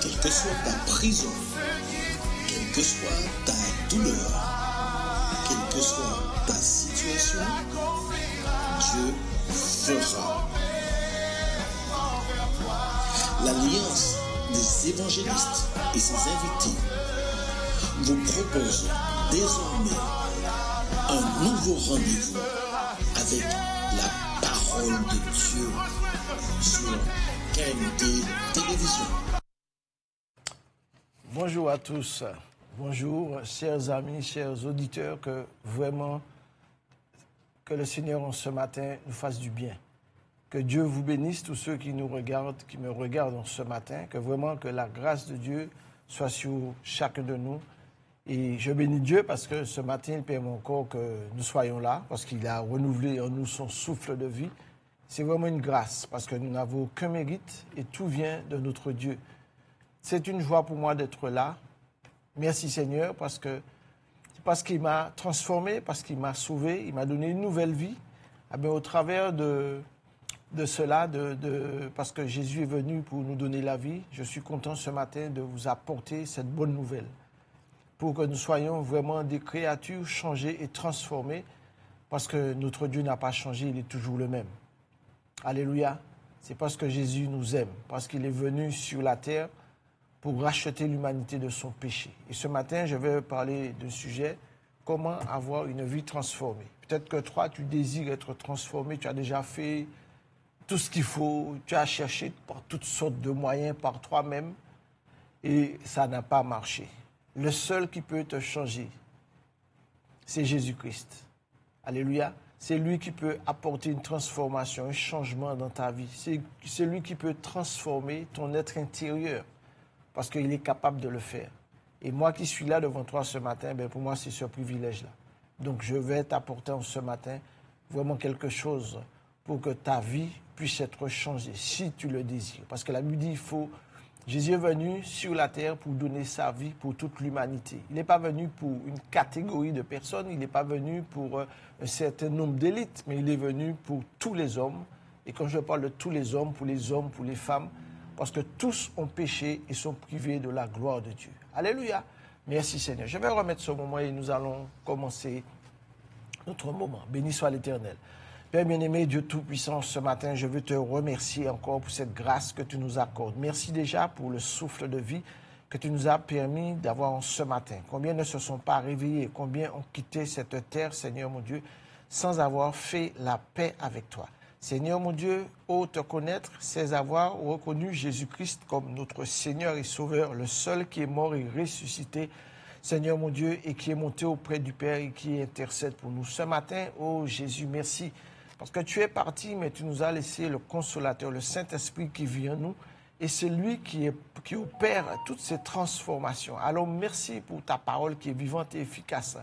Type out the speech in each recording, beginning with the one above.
Quelle que soit ta prison, quelle que soit ta douleur, quelle que soit ta situation, Dieu fera. L'Alliance des évangélistes et ses invités vous propose désormais un nouveau rendez-vous avec la parole de Dieu sur KMT Télévision. Bonjour à tous, bonjour chers amis, chers auditeurs, que vraiment que le Seigneur en ce matin nous fasse du bien. Que Dieu vous bénisse, tous ceux qui nous regardent, qui me regardent en ce matin, que vraiment que la grâce de Dieu soit sur chacun de nous. Et je bénis Dieu parce que ce matin, il permet encore que nous soyons là, parce qu'il a renouvelé en nous son souffle de vie. C'est vraiment une grâce, parce que nous n'avons aucun mérite et tout vient de notre Dieu. C'est une joie pour moi d'être là. Merci Seigneur, parce qu'il m'a transformé, parce qu'il m'a sauvé, il m'a donné une nouvelle vie. Ah bien, au travers de cela, parce que Jésus est venu pour nous donner la vie, je suis content ce matin de vous apporter cette bonne nouvelle, pour que nous soyons vraiment des créatures changées et transformées, parce que notre Dieu n'a pas changé, il est toujours le même. Alléluia. C'est parce que Jésus nous aime, parce qu'il est venu sur la terre pour racheter l'humanité de son péché. Et ce matin, je vais parler d'un sujet, comment avoir une vie transformée. Peut-être que toi, tu désires être transformé, tu as déjà fait tout ce qu'il faut, tu as cherché par toutes sortes de moyens par toi-même et ça n'a pas marché. Le seul qui peut te changer, c'est Jésus-Christ. Alléluia. C'est lui qui peut apporter une transformation, un changement dans ta vie. C'est lui qui peut transformer ton être intérieur parce qu'il est capable de le faire. Et moi qui suis là devant toi ce matin, ben pour moi, c'est ce privilège-là. Donc, je vais t'apporter ce matin vraiment quelque chose pour que ta vie puisse être changée, si tu le désires. Parce que la Bible dit, Jésus est venu sur la terre pour donner sa vie pour toute l'humanité. Il n'est pas venu pour une catégorie de personnes, il n'est pas venu pour un certain nombre d'élites, mais il est venu pour tous les hommes. Et quand je parle de tous les hommes, pour les femmes, parce que tous ont péché et sont privés de la gloire de Dieu. Alléluia. Merci Seigneur. Je vais remettre ce moment et nous allons commencer notre moment. Béni soit l'Éternel. Père bien-aimé, Dieu Tout-Puissant, ce matin, je veux te remercier encore pour cette grâce que tu nous accordes. Merci déjà pour le souffle de vie que tu nous as permis d'avoir en ce matin. Combien ne se sont pas réveillés, combien ont quitté cette terre, Seigneur mon Dieu, sans avoir fait la paix avec toi. Seigneur mon Dieu, ô te connaître, c'est avoir reconnu Jésus-Christ comme notre Seigneur et Sauveur, le seul qui est mort et ressuscité, Seigneur mon Dieu, et qui est monté auprès du Père et qui intercède pour nous. Ce matin, ô Jésus, merci. Parce que tu es parti, mais tu nous as laissé le Consolateur, le Saint-Esprit qui vit en nous. Et c'est lui qui opère toutes ces transformations. Alors merci pour ta parole qui est vivante et efficace.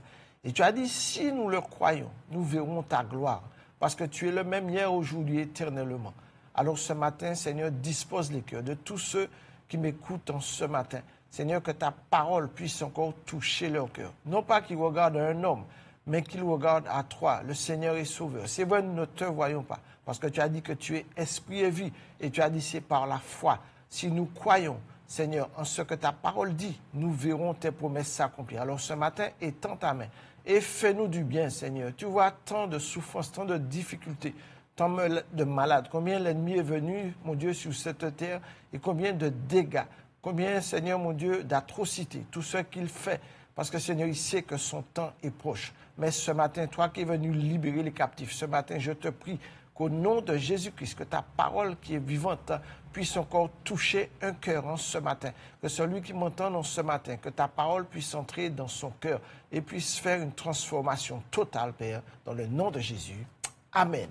Et tu as dit, si nous le croyons, nous verrons ta gloire. Parce que tu es le même hier, aujourd'hui, éternellement. Alors ce matin, Seigneur, dispose les cœurs de tous ceux qui m'écoutent en ce matin. Seigneur, que ta parole puisse encore toucher leur cœur. Non pas qu'ils regardent un homme, mais qu'ils regardent à toi, le Seigneur est sauveur. C'est vrai, nous ne te voyons pas, parce que tu as dit que tu es esprit et vie, et tu as dit c'est par la foi. Si nous croyons, Seigneur, en ce que ta parole dit, nous verrons tes promesses s'accomplir. Alors ce matin, étends ta main et fais-nous du bien, Seigneur. Tu vois tant de souffrances, tant de difficultés, tant de malades. Combien l'ennemi est venu, mon Dieu, sur cette terre, et combien de dégâts, combien, Seigneur, mon Dieu, d'atrocités, tout ce qu'il fait. Parce que, Seigneur, il sait que son temps est proche. Mais ce matin, toi qui es venu libérer les captifs, ce matin, je te prie qu'au nom de Jésus-Christ, que ta parole qui est vivante puisse encore toucher un cœur en ce matin. Que celui qui m'entend en ce matin, que ta parole puisse entrer dans son cœur et puisse faire une transformation totale, Père, dans le nom de Jésus. Amen.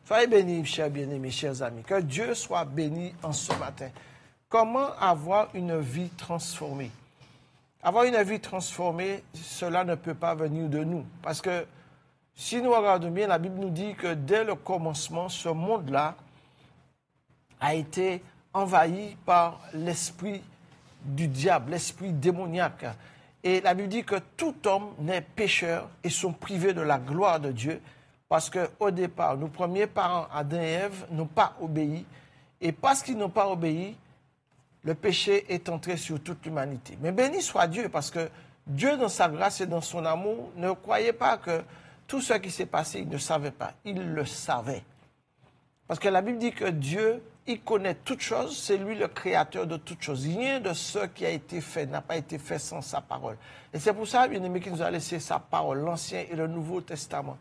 Soyez bénis, chers bien-aimés, chers amis. Que Dieu soit béni en ce matin. Comment avoir une vie transformée? Avoir une vie transformée, cela ne peut pas venir de nous. Parce que si nous regardons bien, la Bible nous dit que dès le commencement, ce monde-là a été envahi par l'esprit du diable, l'esprit démoniaque. Et la Bible dit que tout homme naît pécheur et sont privés de la gloire de Dieu. Parce qu'au départ, nos premiers parents, Adam et Ève, n'ont pas obéi. Et parce qu'ils n'ont pas obéi, le péché est entré sur toute l'humanité. Mais béni soit Dieu, parce que Dieu, dans sa grâce et dans son amour, ne croyait pas que tout ce qui s'est passé, il ne savait pas. Il le savait. Parce que la Bible dit que Dieu, il connaît toutes choses, c'est lui le créateur de toutes choses. Rien de ce qui a été fait n'a pas été fait sans sa parole. Et c'est pour ça, bien-aimé, qu'il nous a laissé sa parole, l'Ancien et le Nouveau Testament.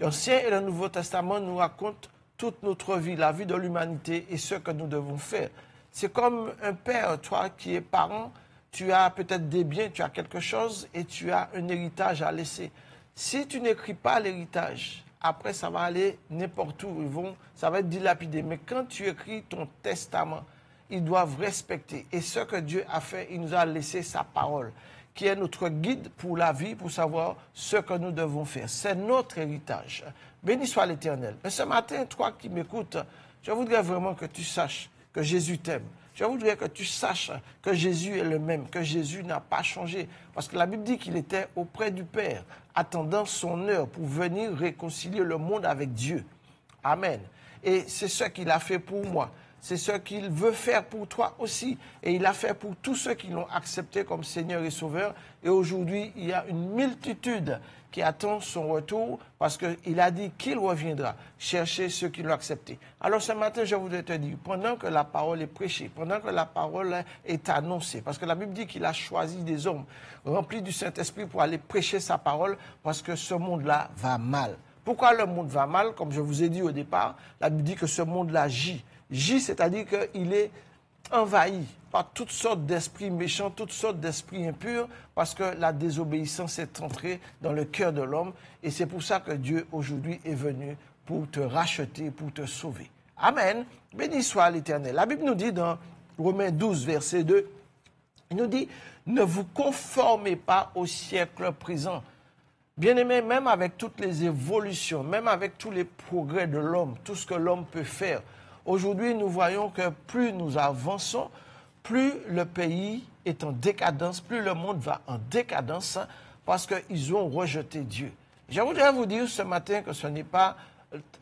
L'Ancien et le Nouveau Testament nous racontent toute notre vie, la vie de l'humanité et ce que nous devons faire. C'est comme un père, toi qui es parent, tu as peut-être des biens, tu as quelque chose et tu as un héritage à laisser. Si tu n'écris pas l'héritage, après ça va aller n'importe où, ça va être dilapidé. Mais quand tu écris ton testament, ils doivent respecter. Et ce que Dieu a fait, il nous a laissé sa parole, qui est notre guide pour la vie, pour savoir ce que nous devons faire. C'est notre héritage. Béni soit l'Éternel. Mais ce matin, toi qui m'écoutes, je voudrais vraiment que tu saches que Jésus t'aime. Je voudrais que tu saches que Jésus est le même, que Jésus n'a pas changé. Parce que la Bible dit qu'il était auprès du Père, attendant son heure pour venir réconcilier le monde avec Dieu. Amen. Et c'est ce qu'il a fait pour moi. C'est ce qu'il veut faire pour toi aussi. Et il a fait pour tous ceux qui l'ont accepté comme Seigneur et Sauveur. Et aujourd'hui, il y a une multitude qui attend son retour parce qu'il a dit qu'il reviendra chercher ceux qui l'ont accepté. Alors ce matin, je voudrais te dire, pendant que la parole est prêchée, pendant que la parole est annoncée, parce que la Bible dit qu'il a choisi des hommes remplis du Saint-Esprit pour aller prêcher sa parole parce que ce monde-là va mal. Pourquoi le monde va mal? Comme je vous ai dit au départ, la Bible dit que ce monde-là gît. Gît, c'est-à-dire qu'il est envahi par toutes sortes d'esprits méchants, toutes sortes d'esprits impurs, parce que la désobéissance est entrée dans le cœur de l'homme. Et c'est pour ça que Dieu, aujourd'hui, est venu pour te racheter, pour te sauver. Amen. Béni soit l'Éternel. La Bible nous dit dans Romains 12, verset 2, il nous dit, ne vous conformez pas au siècle présent. Bien-aimés, même avec toutes les évolutions, même avec tous les progrès de l'homme, tout ce que l'homme peut faire, aujourd'hui, nous voyons que plus nous avançons, plus le pays est en décadence, plus le monde va en décadence parce qu'ils ont rejeté Dieu. Je voudrais vous dire ce matin que ce n'est pas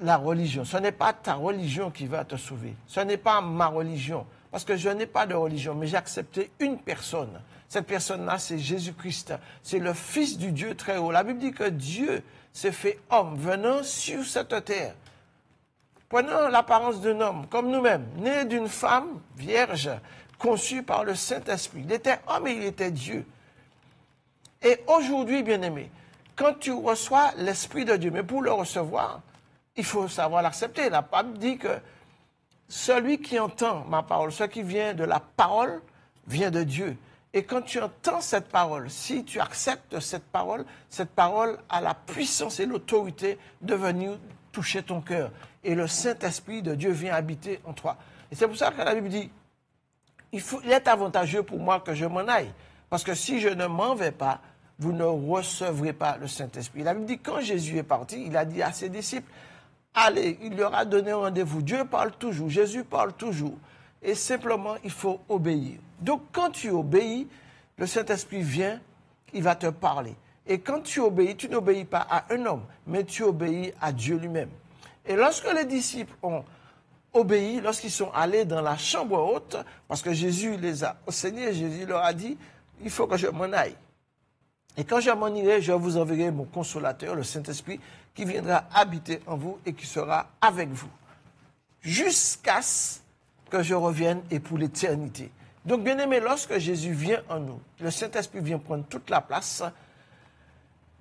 la religion, ce n'est pas ta religion qui va te sauver, ce n'est pas ma religion, parce que je n'ai pas de religion, mais j'ai accepté une personne. Cette personne-là, c'est Jésus-Christ, c'est le Fils du Dieu très haut. La Bible dit que Dieu s'est fait homme venant sur cette terre, prenant l'apparence d'un homme, comme nous-mêmes, né d'une femme vierge, conçu par le Saint-Esprit. Il était homme et il était Dieu. Et aujourd'hui, bien-aimé, quand tu reçois l'Esprit de Dieu, mais pour le recevoir, il faut savoir l'accepter. La Bible dit que celui qui entend ma parole, ce qui vient de la parole, vient de Dieu. Et quand tu entends cette parole, si tu acceptes cette parole a la puissance et l'autorité de venir toucher ton cœur. Et le Saint-Esprit de Dieu vient habiter en toi. Et c'est pour ça que la Bible dit, il est avantageux pour moi que je m'en aille. Parce que si je ne m'en vais pas, vous ne recevrez pas le Saint-Esprit. La Bible dit, quand Jésus est parti, il a dit à ses disciples, allez, il leur a donné un rendez-vous. Dieu parle toujours, Jésus parle toujours. Et simplement, il faut obéir. Donc, quand tu obéis, le Saint-Esprit vient, il va te parler. Et quand tu obéis, tu n'obéis pas à un homme, mais tu obéis à Dieu lui-même. Et lorsque les disciples ont obéi, lorsqu'ils sont allés dans la chambre haute, parce que Jésus les a enseignés, Jésus leur a dit, il faut que je m'en aille. Et quand je m'en irai, je vous enverrai mon consolateur, le Saint-Esprit, qui viendra habiter en vous et qui sera avec vous. Jusqu'à ce que je revienne et pour l'éternité. Donc, bien aimé, lorsque Jésus vient en nous, le Saint-Esprit vient prendre toute la place,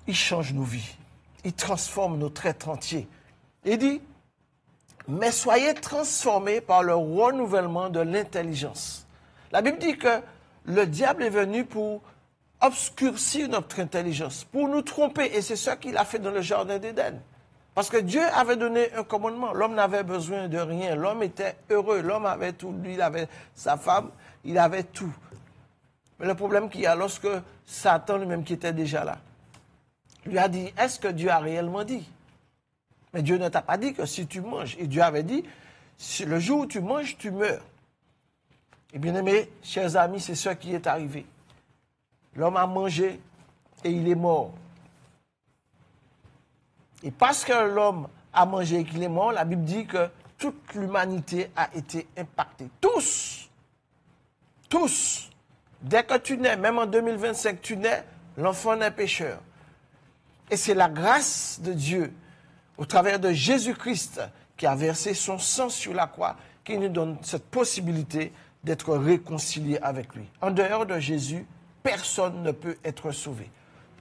il change nos vies. Il transforme notre être entier. Il dit, mais soyez transformés par le renouvellement de l'intelligence. La Bible dit que le diable est venu pour obscurcir notre intelligence, pour nous tromper. Et c'est ce qu'il a fait dans le jardin d'Éden. Parce que Dieu avait donné un commandement. L'homme n'avait besoin de rien. L'homme était heureux. L'homme avait tout. Lui, il avait sa femme. Il avait tout. Mais le problème qu'il y a, lorsque Satan lui-même qui était déjà là, lui a dit, est-ce que Dieu a réellement dit? Mais Dieu ne t'a pas dit que si tu manges. Et Dieu avait dit, si le jour où tu manges, tu meurs. Et bien aimé, chers amis, c'est ce qui est arrivé. L'homme a mangé et il est mort. Et parce que l'homme a mangé et qu'il est mort, la Bible dit que toute l'humanité a été impactée. Tous. Tous. Dès que tu nais, même en 2025, tu nais, l'enfant n'est pécheur. Et c'est la grâce de Dieu, au travers de Jésus-Christ, qui a versé son sang sur la croix, qui nous donne cette possibilité d'être réconcilié avec lui. En dehors de Jésus, personne ne peut être sauvé.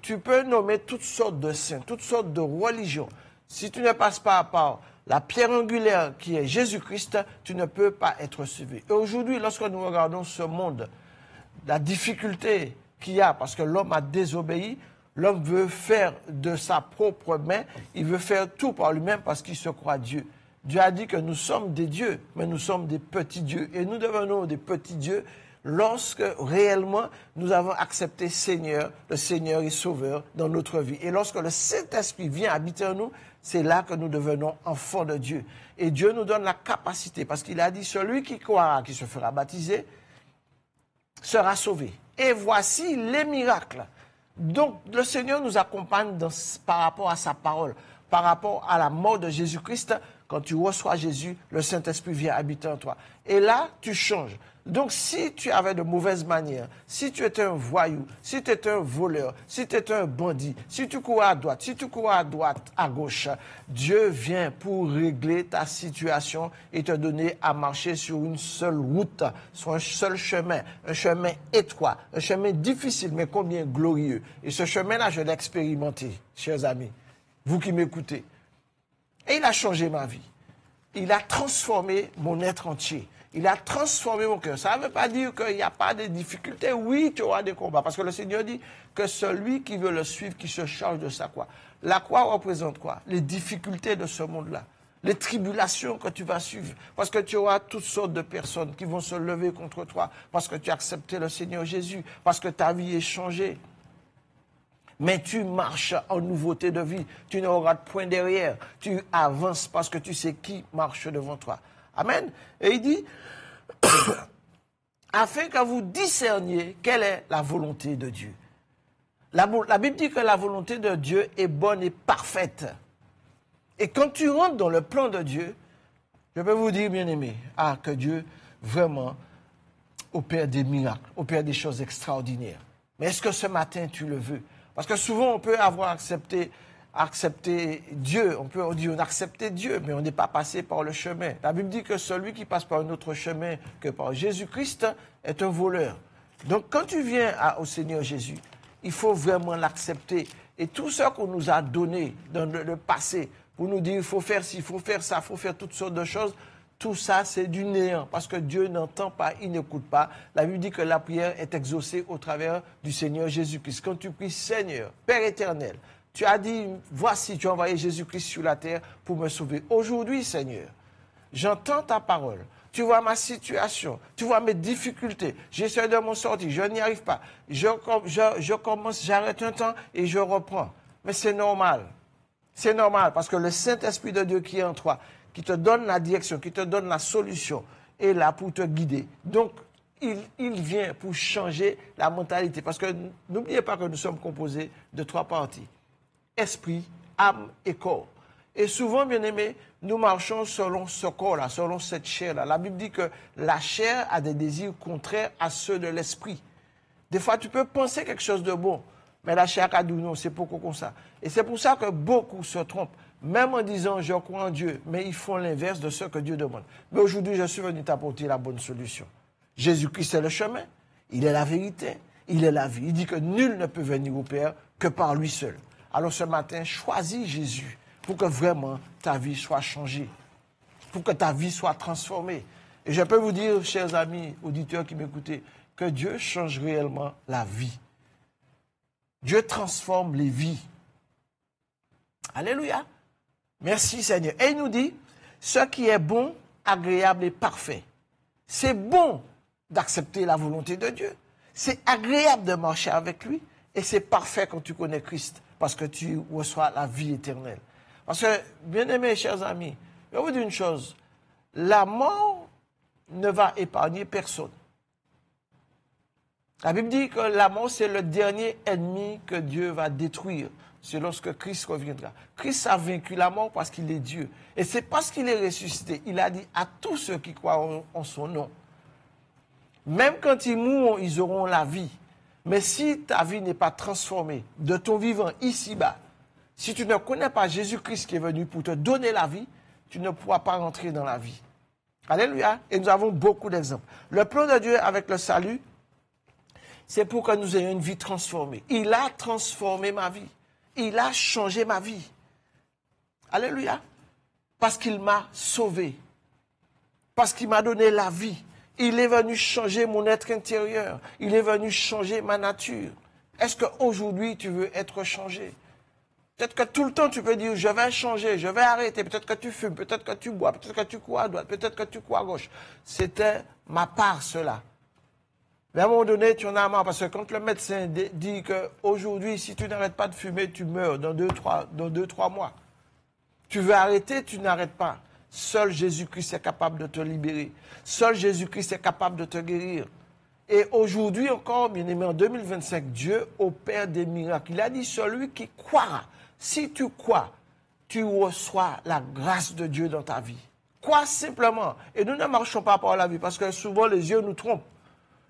Tu peux nommer toutes sortes de saints, toutes sortes de religions. Si tu ne passes pas par la pierre angulaire qui est Jésus-Christ, tu ne peux pas être sauvé. Et aujourd'hui, lorsque nous regardons ce monde, la difficulté qu'il y a, parce que l'homme a désobéi, l'homme veut faire de sa propre main, il veut faire tout par lui-même parce qu'il se croit Dieu. Dieu a dit que nous sommes des dieux, mais nous sommes des petits dieux. Et nous devenons des petits dieux lorsque réellement nous avons accepté Seigneur, le Seigneur et Sauveur dans notre vie. Et lorsque le Saint-Esprit vient habiter en nous, c'est là que nous devenons enfants de Dieu. Et Dieu nous donne la capacité, parce qu'il a dit, celui qui croira, qui se fera baptiser, sera sauvé. Et voici les miracles. Donc, le Seigneur nous accompagne par rapport à sa parole, par rapport à la mort de Jésus-Christ. Quand tu reçois Jésus, le Saint-Esprit vient habiter en toi. Et là, tu changes. Donc, si tu avais de mauvaises manières, si tu étais un voyou, si tu étais un voleur, si tu étais un bandit, si tu courais à droite, si tu courais à droite, à gauche, Dieu vient pour régler ta situation et te donner à marcher sur une seule route, sur un seul chemin, un chemin étroit, un chemin difficile, mais combien glorieux. Et ce chemin-là, je l'ai expérimenté, chers amis, vous qui m'écoutez. Et il a changé ma vie. Il a transformé mon être entier. Il a transformé mon cœur. Ça ne veut pas dire qu'il n'y a pas de difficultés. Oui, tu auras des combats. Parce que le Seigneur dit que celui qui veut le suivre, qui se charge de sa croix. La croix représente quoi? Les difficultés de ce monde-là. Les tribulations que tu vas suivre. Parce que tu auras toutes sortes de personnes qui vont se lever contre toi. Parce que tu as accepté le Seigneur Jésus. Parce que ta vie est changée. Mais tu marches en nouveauté de vie. Tu n'auras de point derrière. Tu avances parce que tu sais qui marche devant toi. Amen. Et il dit, afin que vous discerniez quelle est la volonté de Dieu. La Bible dit que la volonté de Dieu est bonne et parfaite. Et quand tu rentres dans le plan de Dieu, je peux vous dire, bien-aimé, que Dieu vraiment opère des miracles, opère des choses extraordinaires. Mais est-ce que ce matin, tu le veux? Parce que souvent, on peut avoir accepté Dieu, on dit on a accepté Dieu, mais on n'est pas passé par le chemin. La Bible dit que celui qui passe par un autre chemin que par Jésus-Christ est un voleur. Donc quand tu viens au Seigneur Jésus, il faut vraiment l'accepter. Et tout ce qu'on nous a donné dans le passé, pour nous dire il faut faire ci, il faut faire ça, il faut faire toutes sortes de choses, tout ça c'est du néant, parce que Dieu n'entend pas, il n'écoute pas. La Bible dit que la prière est exaucée au travers du Seigneur Jésus-Christ. Quand tu pries Seigneur, Père éternel, tu as dit, voici, tu as envoyé Jésus-Christ sur la terre pour me sauver. Aujourd'hui, Seigneur, j'entends ta parole. Tu vois ma situation, tu vois mes difficultés. J'essaie de m'en sortir, je n'y arrive pas. Je commence, j'arrête un temps et je reprends. Mais c'est normal. C'est normal parce que le Saint-Esprit de Dieu qui est en toi, qui te donne la direction, qui te donne la solution, est là pour te guider. Donc, il vient pour changer la mentalité. Parce que n'oubliez pas que nous sommes composés de 3 parties. Esprit, âme et corps. Et souvent, bien aimé, nous marchons selon ce corps-là, selon cette chair-là. La Bible dit que la chair a des désirs contraires à ceux de l'esprit. Des fois, tu peux penser quelque chose de bon, mais la chair a dit non, c'est pourquoi comme ça. Et c'est pour ça que beaucoup se trompent, même en disant je crois en Dieu, mais ils font l'inverse de ce que Dieu demande. Mais aujourd'hui, je suis venu t'apporter la bonne solution. Jésus-Christ est le chemin, il est la vérité, il est la vie. Il dit que nul ne peut venir au Père que par lui seul. Alors ce matin, choisis Jésus pour que vraiment ta vie soit changée, pour que ta vie soit transformée. Et je peux vous dire, chers amis, auditeurs qui m'écoutez, que Dieu change réellement la vie. Dieu transforme les vies. Alléluia. Merci Seigneur. Et il nous dit, ce qui est bon, agréable et parfait. C'est bon d'accepter la volonté de Dieu. C'est agréable de marcher avec lui. Et c'est parfait quand tu connais Christ. Parce que tu reçois la vie éternelle. Parce que, bien-aimés, chers amis, je vais vous dire une chose. La mort ne va épargner personne. La Bible dit que la mort, c'est le dernier ennemi que Dieu va détruire. C'est lorsque Christ reviendra. Christ a vaincu la mort parce qu'il est Dieu. Et c'est parce qu'il est ressuscité. Il a dit à tous ceux qui croient en son nom. Même quand ils mourront, ils auront la vie. Mais si ta vie n'est pas transformée de ton vivant ici-bas, si tu ne connais pas Jésus-Christ qui est venu pour te donner la vie, tu ne pourras pas rentrer dans la vie. Alléluia. Et nous avons beaucoup d'exemples. Le plan de Dieu avec le salut, c'est pour que nous ayons une vie transformée. Il a transformé ma vie. Il a changé ma vie. Alléluia. Parce qu'il m'a sauvé. Parce qu'il m'a donné la vie. Il est venu changer mon être intérieur. Il est venu changer ma nature. Est-ce qu'aujourd'hui, tu veux être changé? Peut-être que tout le temps, tu peux dire, je vais changer, je vais arrêter. Peut-être que tu fumes, peut-être que tu bois, peut-être que tu cours à droite, peut-être que tu cours à gauche. C'était ma part, cela. Mais à un moment donné, tu en as marre, parce que quand le médecin dit qu'aujourd'hui, si tu n'arrêtes pas de fumer, tu meurs dans 2-3 mois. Tu veux arrêter, tu n'arrêtes pas. Seul Jésus-Christ est capable de te libérer. Seul Jésus-Christ est capable de te guérir. Et aujourd'hui encore, bien aimé, en 2025, Dieu opère des miracles. Il a dit, celui qui croira, si tu crois, tu reçois la grâce de Dieu dans ta vie. Crois simplement. Et nous ne marchons pas par la vie, parce que souvent les yeux nous trompent.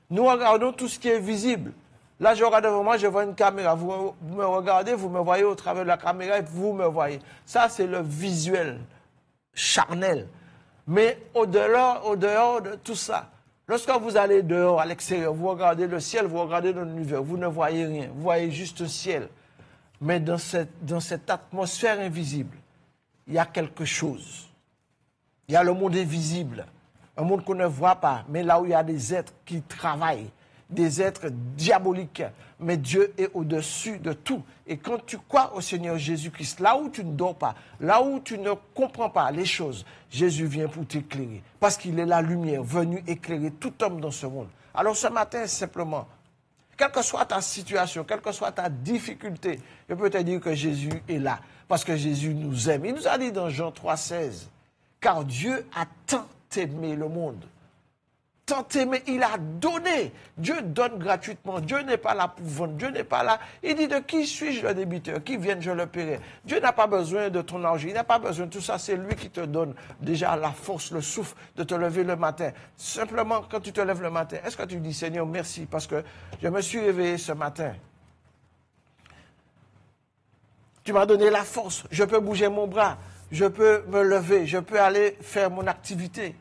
Nous regardons tout ce qui est visible. Là, je regarde devant moi, je vois une caméra. Vous me regardez, vous me voyez au travers de la caméra et vous me voyez. Ça, c'est le visuel charnel. Mais au-dehors de tout ça, lorsque vous allez dehors, à l'extérieur, vous regardez le ciel, vous regardez dans l'univers, vous ne voyez rien. Vous voyez juste le ciel. Mais dans cette atmosphère invisible, il y a quelque chose. Il y a le monde invisible. Un monde qu'on ne voit pas, mais là où il y a des êtres qui travaillent, des êtres diaboliques. Mais Dieu est au-dessus de tout. Et quand tu crois au Seigneur Jésus-Christ, là où tu ne dors pas, là où tu ne comprends pas les choses, Jésus vient pour t'éclairer. Parce qu'il est la lumière venue éclairer tout homme dans ce monde. Alors ce matin, simplement, quelle que soit ta situation, quelle que soit ta difficulté, je peux te dire que Jésus est là. Parce que Jésus nous aime. Il nous a dit dans Jean 3,16, car Dieu a tant aimé le monde. Tant aimé, il a donné. Dieu donne gratuitement. Dieu n'est pas là pour vendre. Dieu n'est pas là. Il dit, de qui suis-je le débiteur? Qui vienne, je le paierai. Dieu n'a pas besoin de ton argent. Il n'a pas besoin de tout ça. C'est lui qui te donne déjà la force, le souffle de te lever le matin. Simplement, quand tu te lèves le matin, est-ce que tu dis, Seigneur, merci, parce que je me suis réveillé ce matin. Tu m'as donné la force. Je peux bouger mon bras. Je peux me lever. Je peux aller faire mon activité.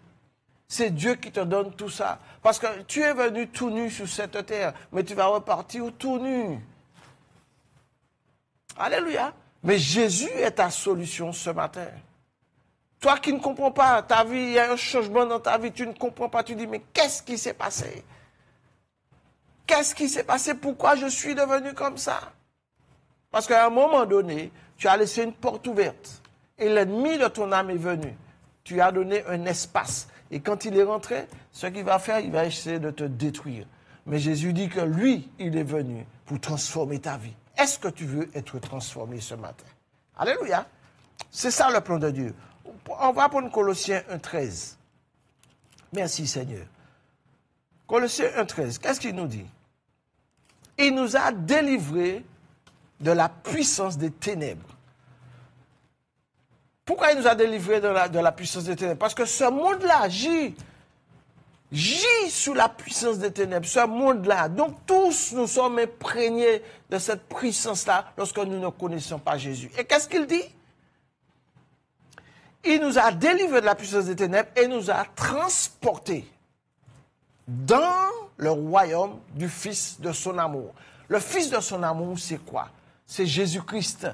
C'est Dieu qui te donne tout ça. Parce que tu es venu tout nu sur cette terre, mais tu vas repartir tout nu. Alléluia. Mais Jésus est ta solution ce matin. Toi qui ne comprends pas ta vie, il y a un changement dans ta vie, tu ne comprends pas, tu dis, mais qu'est-ce qui s'est passé? Qu'est-ce qui s'est passé? Pourquoi je suis devenu comme ça? Parce qu'à un moment donné, tu as laissé une porte ouverte. Et l'ennemi de ton âme est venu. Tu as donné un espace. Et quand il est rentré, ce qu'il va faire, il va essayer de te détruire. Mais Jésus dit que lui, il est venu pour transformer ta vie. Est-ce que tu veux être transformé ce matin? Alléluia. C'est ça le plan de Dieu. On va prendre Colossiens 1,13. Merci Seigneur. Colossiens 1,13. Qu'est-ce qu'il nous dit? Il nous a délivrés de la puissance des ténèbres. Pourquoi il nous a délivrés de la puissance des ténèbres? Parce que ce monde-là gît sous la puissance des ténèbres, ce monde-là. Donc tous nous sommes imprégnés de cette puissance-là lorsque nous ne connaissons pas Jésus. Et qu'est-ce qu'il dit? Il nous a délivrés de la puissance des ténèbres et nous a transportés dans le royaume du Fils de son amour. Le Fils de son amour, c'est quoi? C'est Jésus-Christ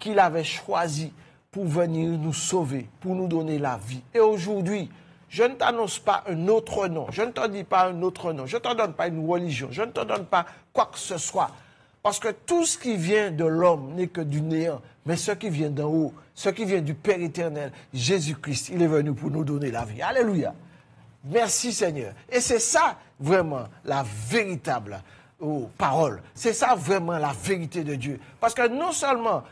qu'il avait choisi pour venir nous sauver, pour nous donner la vie. Et aujourd'hui, je ne t'annonce pas un autre nom. Je ne te dis pas un autre nom. Je ne te donne pas une religion. Je ne te donne pas quoi que ce soit. Parce que tout ce qui vient de l'homme n'est que du néant. Mais ce qui vient d'en haut, ce qui vient du Père éternel, Jésus-Christ, il est venu pour nous donner la vie. Alléluia. Merci Seigneur. Et c'est ça vraiment la véritable parole. C'est ça vraiment la vérité de Dieu. Parce que non seulement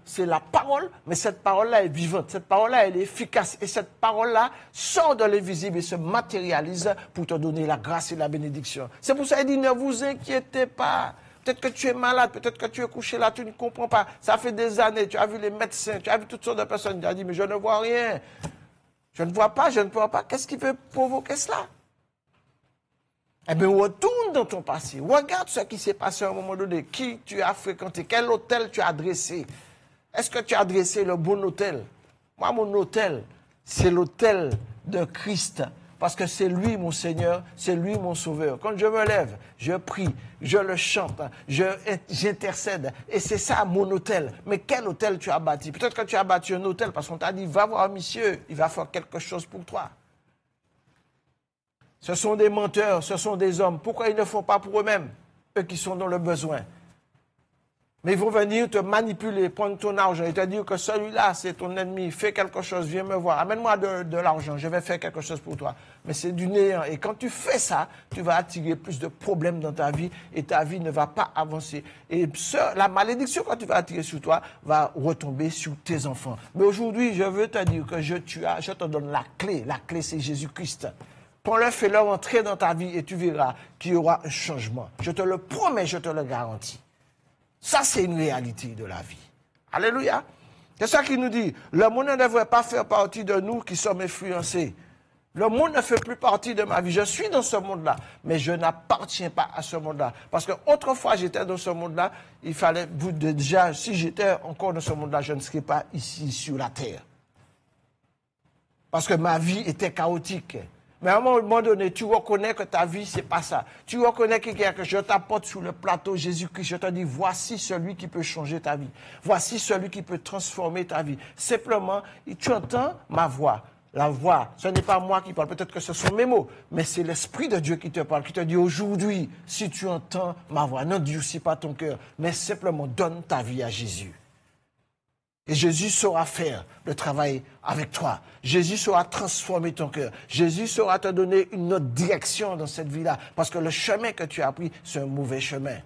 c'est la parole, mais cette parole-là est vivante. Cette parole-là, elle est efficace. Et cette parole-là sort de l'invisible et se matérialise pour te donner la grâce et la bénédiction. C'est pour ça qu'il dit, ne vous inquiétez pas. Peut-être que tu es malade, peut-être que tu es couché là, tu ne comprends pas. Ça fait des années, tu as vu les médecins, tu as vu toutes sortes de personnes. Tu as dit, mais je ne vois rien. Je ne vois pas, je ne vois pas. Qu'est-ce qui peut provoquer cela? Eh bien, retourne dans ton passé. Regarde ce qui s'est passé à un moment donné. Qui tu as fréquenté? Quel hôtel tu as dressé? Est-ce que tu as dressé le bon hôtel? Moi, mon hôtel, c'est l'hôtel de Christ. Parce que c'est lui mon Seigneur, c'est lui mon Sauveur. Quand je me lève, je prie, je le chante, j'intercède. Et c'est ça mon hôtel. Mais quel hôtel tu as bâti? Peut-être que tu as bâti un hôtel parce qu'on t'a dit, va voir monsieur, il va faire quelque chose pour toi. Ce sont des menteurs, ce sont des hommes. Pourquoi ils ne font pas pour eux-mêmes, eux qui sont dans le besoin? Mais ils vont venir te manipuler, prendre ton argent et te dire que celui-là, c'est ton ennemi, fais quelque chose, viens me voir, amène-moi de l'argent, je vais faire quelque chose pour toi. Mais c'est du néant. Et quand tu fais ça, tu vas attirer plus de problèmes dans ta vie et ta vie ne va pas avancer. Et la malédiction que tu vas attirer sur toi va retomber sur tes enfants. Mais aujourd'hui, je veux te dire que je te donne la clé. La clé, c'est Jésus-Christ. Prends-le, fais-le entrer dans ta vie et tu verras qu'il y aura un changement. Je te le promets, je te le garantis. Ça, c'est une réalité de la vie. Alléluia. C'est ça qu'il nous dit. Le monde ne devrait pas faire partie de nous qui sommes influencés. Le monde ne fait plus partie de ma vie. Je suis dans ce monde-là, mais je n'appartiens pas à ce monde-là. Parce que autrefois, j'étais dans ce monde-là, il fallait, déjà, si j'étais encore dans ce monde-là, je ne serais pas ici sur la terre. Parce que ma vie était chaotique. Mais à un moment donné, tu reconnais que ta vie, c'est pas ça. Tu reconnais que je t'apporte sur le plateau Jésus-Christ. Je te dis, voici celui qui peut changer ta vie. Voici celui qui peut transformer ta vie. Simplement, tu entends ma voix. La voix, ce n'est pas moi qui parle. Peut-être que ce sont mes mots, mais c'est l'Esprit de Dieu qui te parle, qui te dit aujourd'hui, si tu entends ma voix, n'endurcis pas ton cœur, mais simplement donne ta vie à Jésus. Et Jésus saura faire le travail avec toi. Jésus saura transformer ton cœur. Jésus saura te donner une autre direction dans cette vie-là. Parce que le chemin que tu as pris, c'est un mauvais chemin.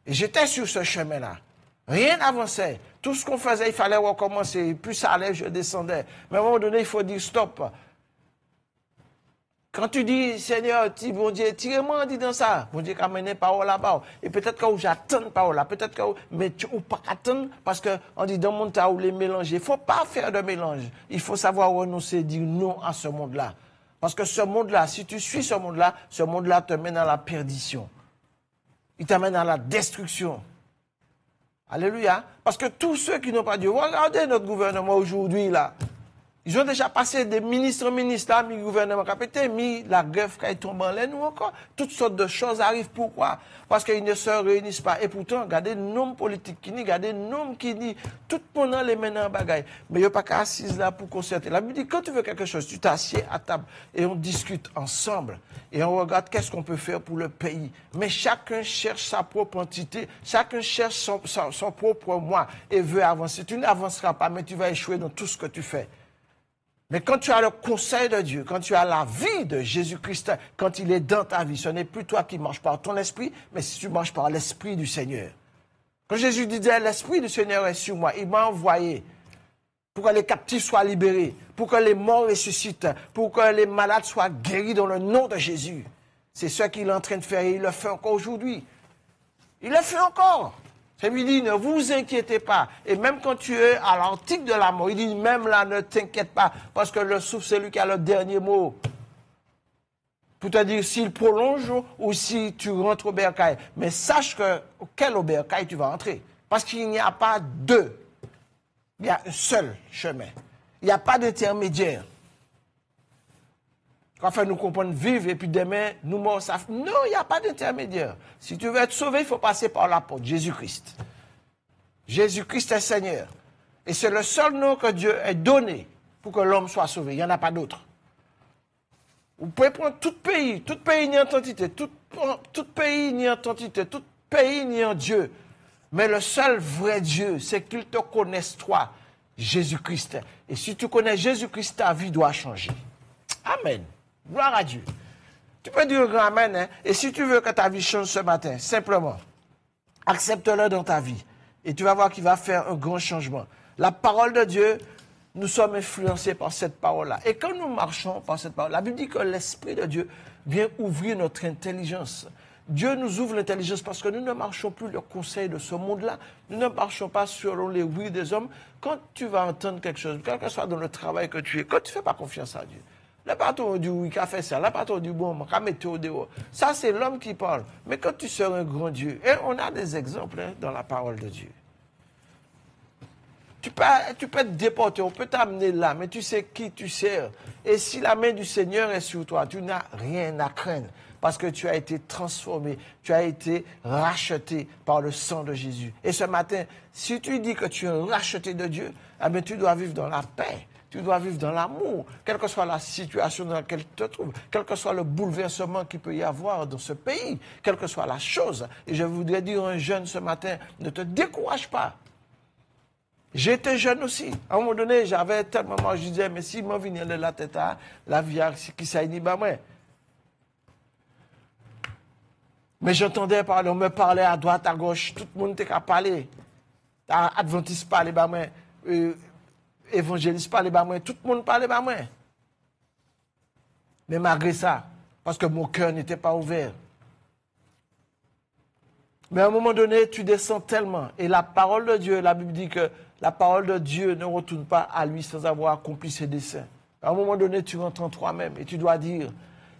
Et j'étais sur ce chemin-là. Rien n'avançait. Tout ce qu'on faisait, il fallait recommencer. Plus ça allait, je descendais. Mais à un moment donné, il faut dire stop. Quand tu dis, Seigneur, bon Dieu, tirez-moi, dis dans ça. Bon Dieu, amène parole là-bas. Et peut-être que j'attends parole là. Peut-être que, mais tu ou pas attendre parce que on dit dans mon tas où les mélanger. Il faut pas faire de mélange. Il faut savoir renoncer, dire non à ce monde-là. Parce que ce monde-là, si tu suis ce monde-là te mène à la perdition. Il t'amène à la destruction. Alléluia. Parce que tous ceux qui n'ont pas Dieu, regardez notre gouvernement aujourd'hui là. Ils ont déjà passé des ministres, là, mi gouvernement capité, mi la grève qui tombe en l'air, ou encore. Toutes sortes de choses arrivent. Pourquoi? Parce qu'ils ne se réunissent pas. Et pourtant, regardez le nom politique qui dit, regardez le nom qui dit, tout le monde les mène en bagaille. Mais il n'y a pas qu'à assise là pour concerter. La Bible dit, quand tu veux quelque chose, tu t'assieds à table et on discute ensemble. Et on regarde qu'est-ce qu'on peut faire pour le pays. Mais chacun cherche sa propre entité. Chacun cherche son propre moi et veut avancer. Tu n'avanceras pas, mais tu vas échouer dans tout ce que tu fais. Mais quand tu as le conseil de Dieu, quand tu as la vie de Jésus-Christ, quand il est dans ta vie, ce n'est plus toi qui marches par ton esprit, mais si tu marches par l'esprit du Seigneur. Quand Jésus disait, l'esprit du Seigneur est sur moi, il m'a envoyé pour que les captifs soient libérés, pour que les morts ressuscitent, pour que les malades soient guéris dans le nom de Jésus. C'est ce qu'il est en train de faire et il le fait encore aujourd'hui. Il le fait encore. Ça lui dit, ne vous inquiétez pas. Et même quand tu es à l'antique de la mort, il dit, même là, ne t'inquiète pas, parce que le souffle, c'est lui qui a le dernier mot. Pour te dire s'il prolonge ou si tu rentres au bercail. Mais sache que, quel au bercail tu vas entrer. Parce qu'il n'y a pas deux. Il y a un seul chemin. Il n'y a pas d'intermédiaire. Quand fait nous comprendre vivre et puis demain nous morts. Non, il n'y a pas d'intermédiaire. Si tu veux être sauvé, il faut passer par la porte, Jésus-Christ. Jésus-Christ est Seigneur. Et c'est le seul nom que Dieu a donné pour que l'homme soit sauvé. Il n'y en a pas d'autre. Vous pouvez prendre tout pays ni en entité, tout pays ni en entité, tout pays ni en Dieu. Mais le seul vrai Dieu, c'est qu'il te connaisse toi, Jésus-Christ. Et si tu connais Jésus-Christ, ta vie doit changer. Amen. Gloire à Dieu. Tu peux dire un grand amen, hein? Et si tu veux que ta vie change ce matin, simplement, accepte-le dans ta vie. Et tu vas voir qu'il va faire un grand changement. La parole de Dieu, nous sommes influencés par cette parole-là. Et quand nous marchons par cette parole, la Bible dit que l'Esprit de Dieu vient ouvrir notre intelligence. Dieu nous ouvre l'intelligence parce que nous ne marchons plus le conseil de ce monde-là. Nous ne marchons pas selon les oui des hommes. Quand tu vas entendre quelque chose, quel que soit dans le travail que tu es, quand tu ne fais pas confiance à Dieu, Le patron dit oui, qu'a fait ça. Le patron dit bon, on va mettre au dehors. Ça, c'est l'homme qui parle. Mais quand tu sers un grand Dieu, et on a des exemples dans la parole de Dieu. Tu peux te déporter, on peut t'amener là, mais tu sais qui tu sers. Et si la main du Seigneur est sur toi, tu n'as rien à craindre. Parce que tu as été transformé, tu as été racheté par le sang de Jésus. Et ce matin, si tu dis que tu es racheté de Dieu, eh bien, tu dois vivre dans la paix. Tu dois vivre dans l'amour, quelle que soit la situation dans laquelle tu te trouves, quel que soit le bouleversement qu'il peut y avoir dans ce pays, quelle que soit la chose. Et je voudrais dire à un jeune ce matin, ne te décourage pas. J'étais jeune aussi. À un moment donné, j'avais tellement mal, je disais, mais si je viens de la tête, la vie qui s'est dit, bah moi. Mais j'entendais parler, on me parlait à droite, à gauche, tout le monde était qu'à parler. Adventiste parlait, bah moi. Évangéliste parlait, bah moi. Tout le monde parlait, bah moi. Mais malgré ça, parce que mon cœur n'était pas ouvert. Mais à un moment donné, tu descends tellement. Et la parole de Dieu, la Bible dit que la parole de Dieu ne retourne pas à lui sans avoir accompli ses desseins. À un moment donné, tu rentres en toi-même et tu dois dire,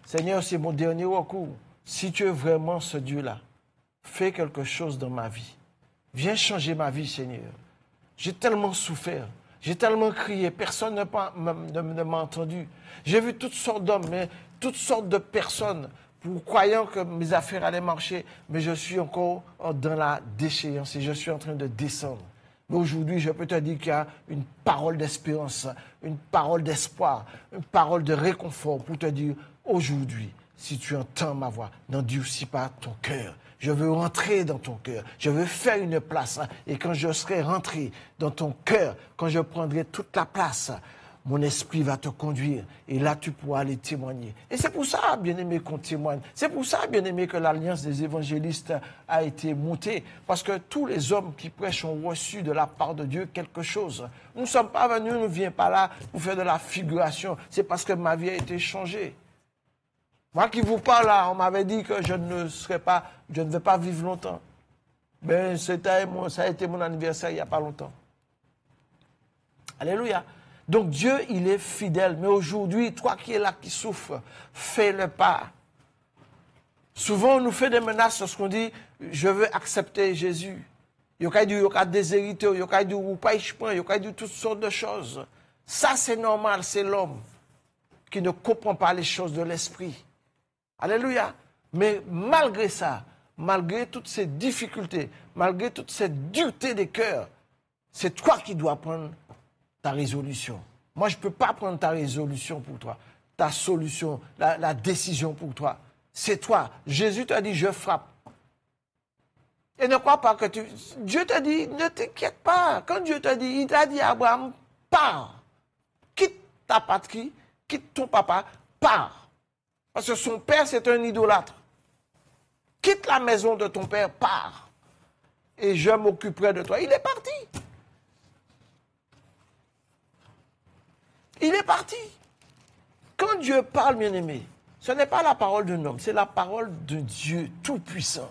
Seigneur, c'est mon dernier recours. Si tu es vraiment ce Dieu-là, fais quelque chose dans ma vie. Viens changer ma vie, Seigneur. J'ai tellement souffert. J'ai tellement crié. Personne ne m'a entendu. J'ai vu toutes sortes d'hommes, mais toutes sortes de personnes croyant que mes affaires allaient marcher, mais je suis encore dans la déchéance et je suis en train de descendre. Mais aujourd'hui, je peux te dire qu'il y a une parole d'espérance, une parole d'espoir, une parole de réconfort pour te dire, aujourd'hui, si tu entends ma voix, n'endurcis pas ton cœur. Je veux rentrer dans ton cœur. Je veux faire une place. Et quand je serai rentré dans ton cœur, quand je prendrai toute la place, mon esprit va te conduire. Et là, tu pourras aller témoigner. Et c'est pour ça, bien-aimé, qu'on témoigne. C'est pour ça, bien-aimé, que l'Alliance des évangélistes a été montée. Parce que tous les hommes qui prêchent ont reçu de la part de Dieu quelque chose. Nous ne sommes pas venus, nous ne venons pas là pour faire de la figuration. C'est parce que ma vie a été changée. Moi qui vous parle là, on m'avait dit que je ne vais pas vivre longtemps. Ben, ça a été mon anniversaire il n'y a pas longtemps. Alléluia. Donc Dieu, il est fidèle. Mais aujourd'hui, toi qui es là, qui souffre, fais le pas. Souvent, on nous fait des menaces lorsqu'on dit, je veux accepter Jésus. Il y a des déshérités, il y a des il y a toutes sortes de choses. Ça, c'est normal, c'est l'homme qui ne comprend pas les choses de l'esprit. Alléluia. Mais malgré ça, malgré toutes ces difficultés, malgré toute cette dureté des cœurs, c'est toi qui dois prendre ta résolution. Moi, je ne peux pas prendre ta résolution pour toi, ta solution, la décision pour toi. C'est toi. Jésus t'a dit, je frappe. Et ne crois pas que Dieu t'a dit, ne t'inquiète pas. Quand Dieu t'a dit, il t'a dit à Abraham, pars. Quitte ta patrie, quitte ton papa, pars. Parce que son père, c'est un idolâtre. Quitte la maison de ton père, pars. Et je m'occuperai de toi. Il est parti. Il est parti. Quand Dieu parle, bien-aimé, ce n'est pas la parole d'un homme, c'est la parole de Dieu tout-puissant.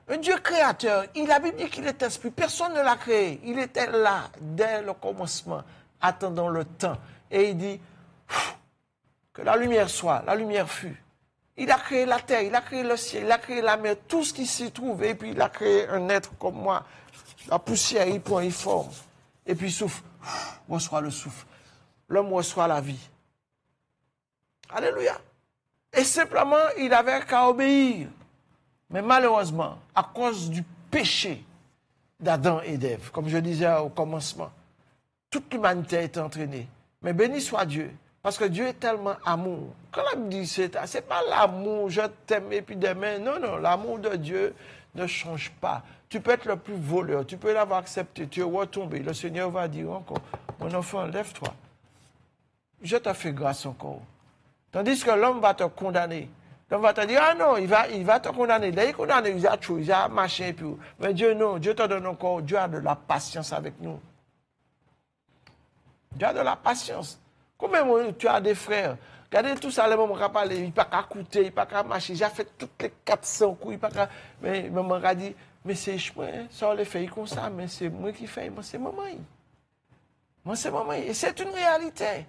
Un Dieu créateur. La Bible dit qu'il est esprit. Personne ne l'a créé. Il était là dès le commencement, attendant le temps. Et il dit, que la lumière soit, la lumière fut. Il a créé la terre, il a créé le ciel, il a créé la mer, tout ce qui s'y trouve. Et puis il a créé un être comme moi. La poussière, il prend, il forme. Et puis il souffle, reçoit le souffle. L'homme reçoit la vie. Alléluia. Et simplement, il avait qu'à obéir. Mais malheureusement, à cause du péché d'Adam et d'Ève, comme je disais au commencement, toute l'humanité a été entraînée. Mais béni soit Dieu. Parce que Dieu est tellement amour. Quand la Bible dit c'est pas l'amour, je t'aime et puis demain. Non, non, l'amour de Dieu ne change pas. Tu peux être le plus voleur, tu peux l'avoir accepté, tu es retombé. Le Seigneur va dire encore, mon enfant, lève-toi. Je te fais grâce encore. Tandis que l'homme va te condamner. L'homme va te dire, ah non, il va te condamner. Dès qu'il condamne, il a tout, il a machin et puis. Mais Dieu, non, Dieu te donne encore, Dieu a de la patience avec nous. Dieu a de la patience. Combien tu as des frères? Regardez tout ça, les mamans qui parlent, il n'y a pas qu'à coûter, il n'y a pas qu'à marcher. J'ai fait toutes les 400 coups, il n'y a pas qu'à. Mais maman a dit, mais c'est moi, ça on les fait comme ça, mais c'est moi qui fais, moi c'est maman. Moi c'est maman. Et c'est une réalité.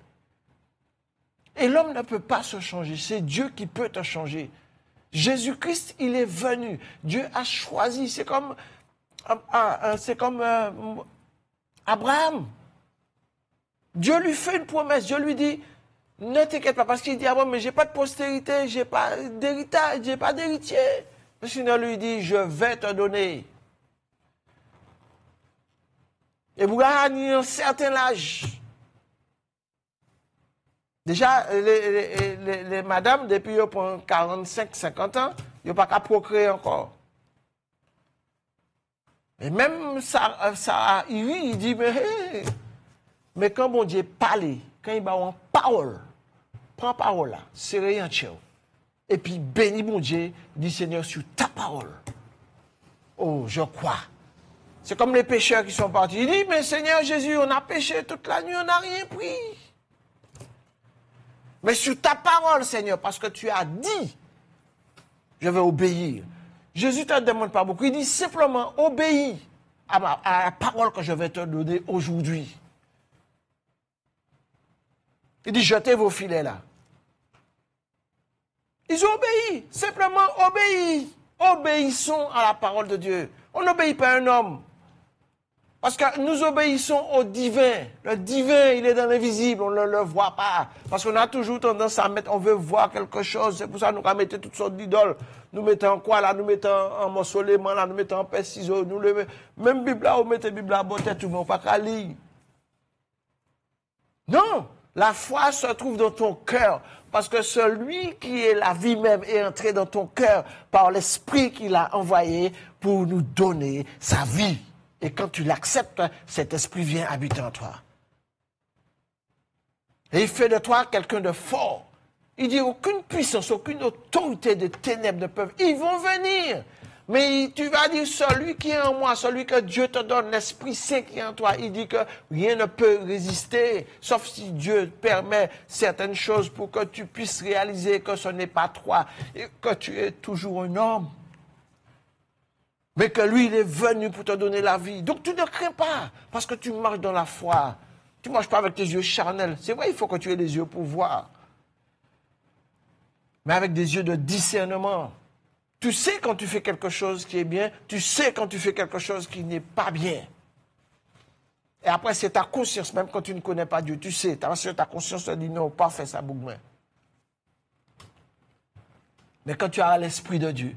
Et l'homme ne peut pas se changer. C'est Dieu qui peut te changer. Jésus-Christ, il est venu. Dieu a choisi. C'est comme Abraham. Dieu lui fait une promesse. Dieu lui dit, ne t'inquiète pas, parce qu'il dit, ah bon, mais j'ai pas de postérité, j'ai pas d'héritage, j'ai pas d'héritier. Le Seigneur lui dit, je vais te donner. Et vous gagnez un certain âge. Déjà, les madames, depuis 45-50 ans, ils n'ont pas qu'à procréer encore. Et même ça il dit, mais quand bon Dieu parle, quand il va en parole, prends parole là, serrez un tchèque. Et puis bénis mon Dieu, dit Seigneur, sur ta parole. Oh, je crois. C'est comme les pécheurs qui sont partis. Il dit, mais Seigneur Jésus, on a péché toute la nuit, on n'a rien pris. Mais sur ta parole, Seigneur, parce que tu as dit, je vais obéir. Jésus ne te demande pas beaucoup. Il dit simplement, obéis à la parole que je vais te donner aujourd'hui. Il dit, jetez vos filets là. Ils ont obéi. Simplement, obéis. Obéissons à la parole de Dieu. On n'obéit pas à un homme. Parce que nous obéissons au divin. Le divin, il est dans l'invisible, on ne le voit pas. Parce qu'on a toujours tendance à mettre, on veut voir quelque chose. C'est pour ça que nous mettons toutes sortes d'idoles. Nous mettons quoi là? Nous mettons en morcelement là, nous mettons en pèse ciseaux. Même Bible là, on met Bible là, bon tête, tout le monde pas qu'à lire. Non! La foi se trouve dans ton cœur. Parce que celui qui est la vie même est entré dans ton cœur par l'esprit qu'il a envoyé pour nous donner sa vie. Et quand tu l'acceptes, cet esprit vient habiter en toi. Et il fait de toi quelqu'un de fort. Il dit aucune puissance, aucune autorité des ténèbres ne peuvent. Ils vont venir. Mais tu vas dire celui qui est en moi, celui que Dieu te donne, l'Esprit Saint qui est en toi. Il dit que rien ne peut résister, sauf si Dieu permet certaines choses pour que tu puisses réaliser que ce n'est pas toi et que tu es toujours un homme. Mais que lui, il est venu pour te donner la vie. Donc tu ne crains pas, parce que tu marches dans la foi. Tu ne marches pas avec tes yeux charnels. C'est vrai, il faut que tu aies les yeux pour voir. Mais avec des yeux de discernement. Tu sais quand tu fais quelque chose qui est bien, tu sais quand tu fais quelque chose qui n'est pas bien. Et après, c'est ta conscience, même quand tu ne connais pas Dieu, tu sais, ta conscience te dit non, pas faire ça, bougouin. Mais quand tu as l'Esprit de Dieu,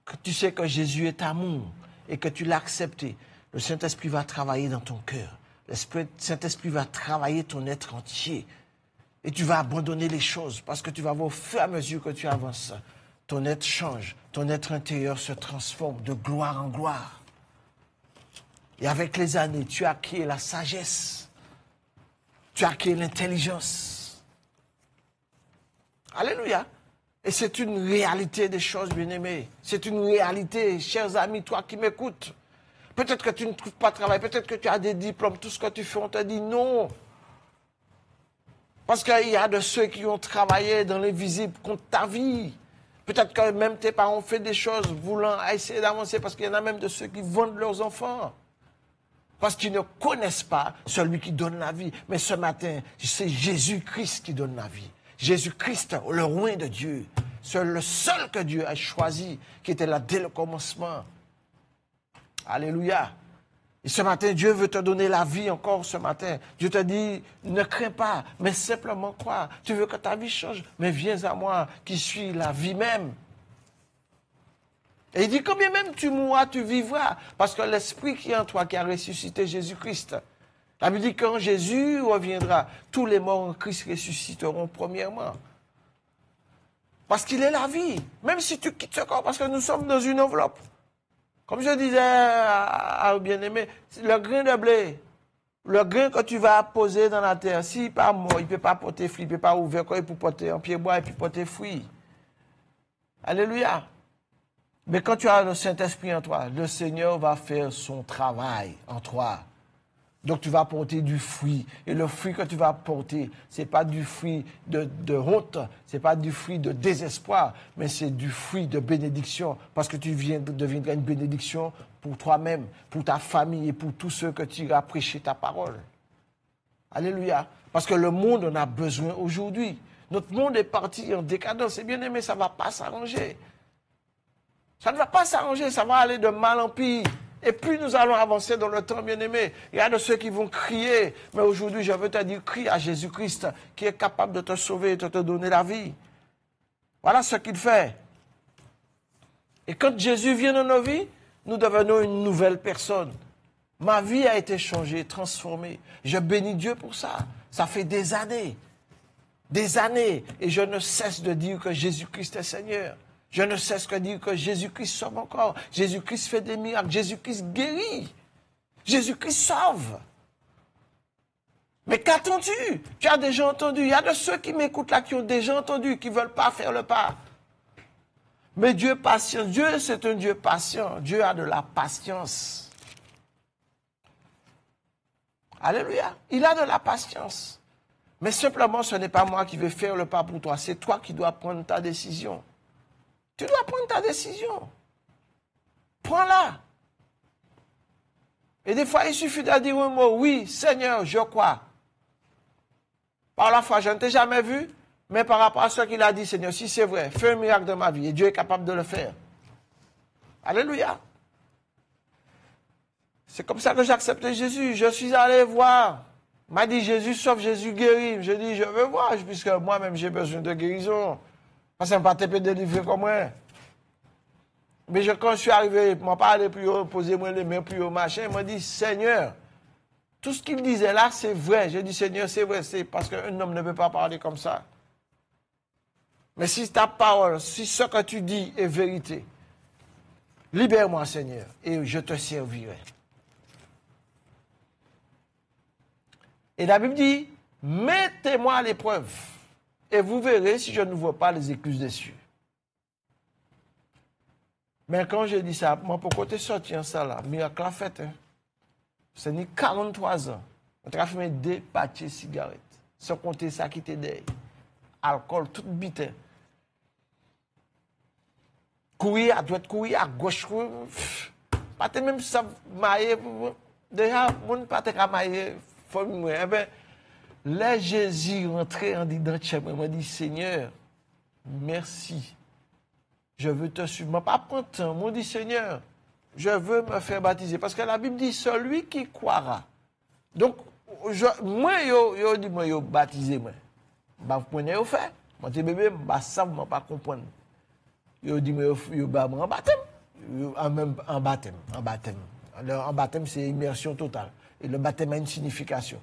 que tu sais que Jésus est amour et que tu l'as accepté, le Saint-Esprit va travailler dans ton cœur. Le Saint-Esprit va travailler ton être entier. Et tu vas abandonner les choses parce que tu vas voir au fur et à mesure que tu avances. Ton être change, ton être intérieur se transforme de gloire en gloire. Et avec les années, tu acquiers la sagesse. Tu acquiers l'intelligence. Alléluia. Et c'est une réalité des choses, bien-aimés. C'est une réalité, chers amis, toi qui m'écoutes. Peut-être que tu ne trouves pas de travail, peut-être que tu as des diplômes, tout ce que tu fais, on te dit non. Parce qu'il y a de ceux qui ont travaillé dans l'invisible contre ta vie. Peut-être que même tes parents ont fait des choses voulant essayer d'avancer, parce qu'il y en a même de ceux qui vendent leurs enfants. Parce qu'ils ne connaissent pas celui qui donne la vie. Mais ce matin, c'est Jésus-Christ qui donne la vie. Jésus-Christ, le roi de Dieu, c'est le seul que Dieu a choisi, qui était là dès le commencement. Alléluia. Et ce matin, Dieu veut te donner la vie encore ce matin. Dieu te dit, ne crains pas, mais simplement crois. Tu veux que ta vie change, mais viens à moi, qui suis la vie même. Et il dit, combien même tu mourras, tu vivras. Parce que l'Esprit qui est en toi, qui a ressuscité Jésus-Christ. La Bible dit, quand Jésus reviendra, tous les morts en Christ ressusciteront premièrement. Parce qu'il est la vie. Même si tu quittes ce corps, parce que nous sommes dans une enveloppe. Comme je disais à bien-aimé, le grain de blé, le grain que tu vas poser dans la terre, s'il n'est pas mort, il ne peut pas porter fruit, il ne peut pas ouvrir quoi, il peut porter en pied bois et puis porter fruit. Alléluia. Mais quand tu as le Saint-Esprit en toi, le Seigneur va faire son travail en toi. Donc tu vas porter du fruit. Et le fruit que tu vas porter, ce n'est pas du fruit de honte, ce n'est pas du fruit de désespoir, mais c'est du fruit de bénédiction. Parce que tu deviendras une bénédiction pour toi-même, pour ta famille et pour tous ceux que tu iras prêcher ta parole. Alléluia. Parce que le monde en a besoin aujourd'hui. Notre monde est parti en décadence. Et bien aimé, ça ne va pas s'arranger. Ça ne va pas s'arranger, ça va aller de mal en pire. Et plus nous allons avancer dans le temps, bien aimé, il y a de ceux qui vont crier. Mais aujourd'hui, je veux te dire, crie à Jésus-Christ qui est capable de te sauver et de te donner la vie. Voilà ce qu'il fait. Et quand Jésus vient dans nos vies, nous devenons une nouvelle personne. Ma vie a été changée, transformée. Je bénis Dieu pour ça. Ça fait des années. Et je ne cesse de dire que Jésus-Christ est Seigneur. Je ne cesse de dire que Jésus-Christ sauve encore. Jésus-Christ fait des miracles. Jésus-Christ guérit. Jésus-Christ sauve. Mais qu'attends-tu? Tu as déjà entendu. Il y a de ceux qui m'écoutent là qui ont déjà entendu, qui ne veulent pas faire le pas. Mais Dieu est patient. Dieu, c'est un Dieu patient. Dieu a de la patience. Alléluia. Il a de la patience. Mais simplement, ce n'est pas moi qui vais faire le pas pour toi. C'est toi qui dois prendre ta décision. Tu dois prendre ta décision. Prends-la. Et des fois, il suffit de dire un mot. Oui, Seigneur, je crois. Par la foi, je ne t'ai jamais vu. Mais par rapport à ce qu'il a dit, Seigneur, si c'est vrai, fais un miracle dans ma vie. Et Dieu est capable de le faire. Alléluia. C'est comme ça que j'ai accepté Jésus. Je suis allé voir. Il m'a dit, Jésus sauve, Jésus guérit. Je dis, je veux voir, puisque moi-même, j'ai besoin de guérison. Parce que je ne peux pas te délivrer comme moi. Mais quand je suis arrivé, il ne m'a pas allé plus haut, poser-moi les mains plus haut, machin. Il m'a dit, Seigneur, tout ce qu'il disait là, c'est vrai. J'ai dit, Seigneur, c'est vrai. C'est parce qu'un homme ne peut pas parler comme ça. Mais si ta parole, si ce que tu dis est vérité, libère-moi, Seigneur, et je te servirai. Et la Bible dit, mettez-moi à l'épreuve, et vous verrez si je ne vois pas les écluses des cieux. Mais quand j'ai dit ça, moi, pourquoi tu es sorti en ça là? Miracle a fait, hein? C'est ni 43 ans. On a fumé 2 paquets de cigarettes. Sans compter ça qui était derrière. Alcool, tout bitin. Courir à droite, courir à gauche. Pas même ça, mailler. Déjà, mon pas te mailler. Eh bien, là, Jésus rentré en dedans de chez moi. Il m'a dit, Seigneur, merci. Je veux te suivre. Je ne pas prendre temps. Je dit, Seigneur, je veux me faire baptiser. Parce que la Bible dit, celui qui croira. Donc, moi, je dis, moi, je baptisé. Vous prenez au fait. Moi, je bébé, je ne vais pas comprendre. Je dis, moi, je vais en baptême. En baptême. En baptême, c'est immersion totale. Et le baptême a une signification.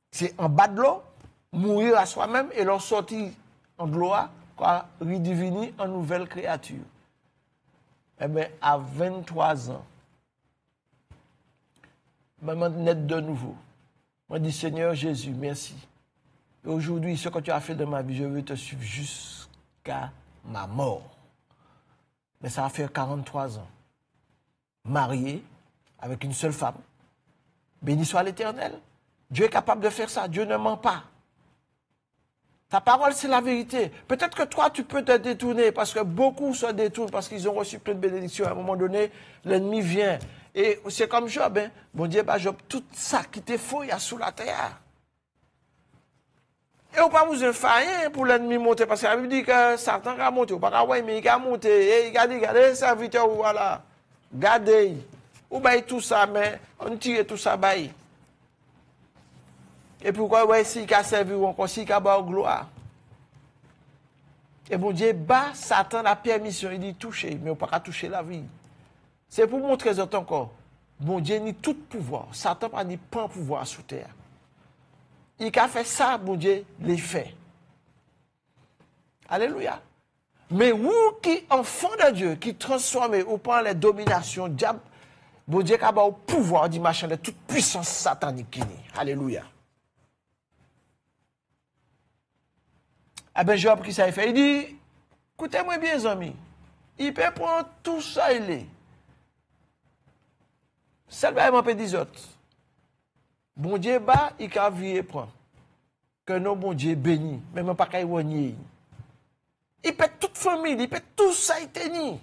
C'est en bas de l'eau, mourir à soi-même et leur sortir en de l'eau, redevenu en nouvelle créature. Eh bien, à 23 ans, je me naître de nouveau. Je dis, Seigneur Jésus, merci. Et aujourd'hui, ce que tu as fait de ma vie, je veux te suivre jusqu'à ma mort. Mais ça va faire 43 ans. Marié, avec une seule femme. Béni soit l'Éternel. Dieu est capable de faire ça. Dieu ne ment pas. Ta parole, c'est la vérité. Peut-être que toi, tu peux te détourner parce que beaucoup se détournent parce qu'ils ont reçu plein de bénédictions. À un moment donné, l'ennemi vient. Et c'est comme Job. Hein? Bon Dieu, bah Job, tout ça qui t'est faux, il y a sous la terre. Et on ne peut pas vous faire pour l'ennemi monter parce que la Bible dit que Satan va monter. On ne peut pas voir, mais il va monter. Et regardez, serviteur, voilà. Regardez. Ou bien tout ça, mais on tire tout ça, bail. Et pourquoi, ouais, si il a servi ou encore, si il a bas gloire. Et bon Dieu, bat Satan la permission, il dit toucher, mais on ne peut pas toucher la vie. C'est pour montrer aux autres encore. Bon Dieu ni tout pouvoir. Satan n'a ni pas pouvoir sous terre. Il a fait ça, bon Dieu, les fait. Alléluia. Mais vous qui, enfants de Dieu, qui transformez ou prend les dominations, diable, bon Dieu a le pouvoir du machin de toute puissance satanique qui est. Alléluia. Eh bien, Job, qui ça fait? Il dit, écoutez-moi bien, les amis. Il peut prendre tout ça, il est. Seulement, il peut dire autres. Bon Dieu, bah, il a vu et prend. Que non, bon Dieu béni. Même pas qu'il y il peut toute famille, il peut tout ça, il tenir.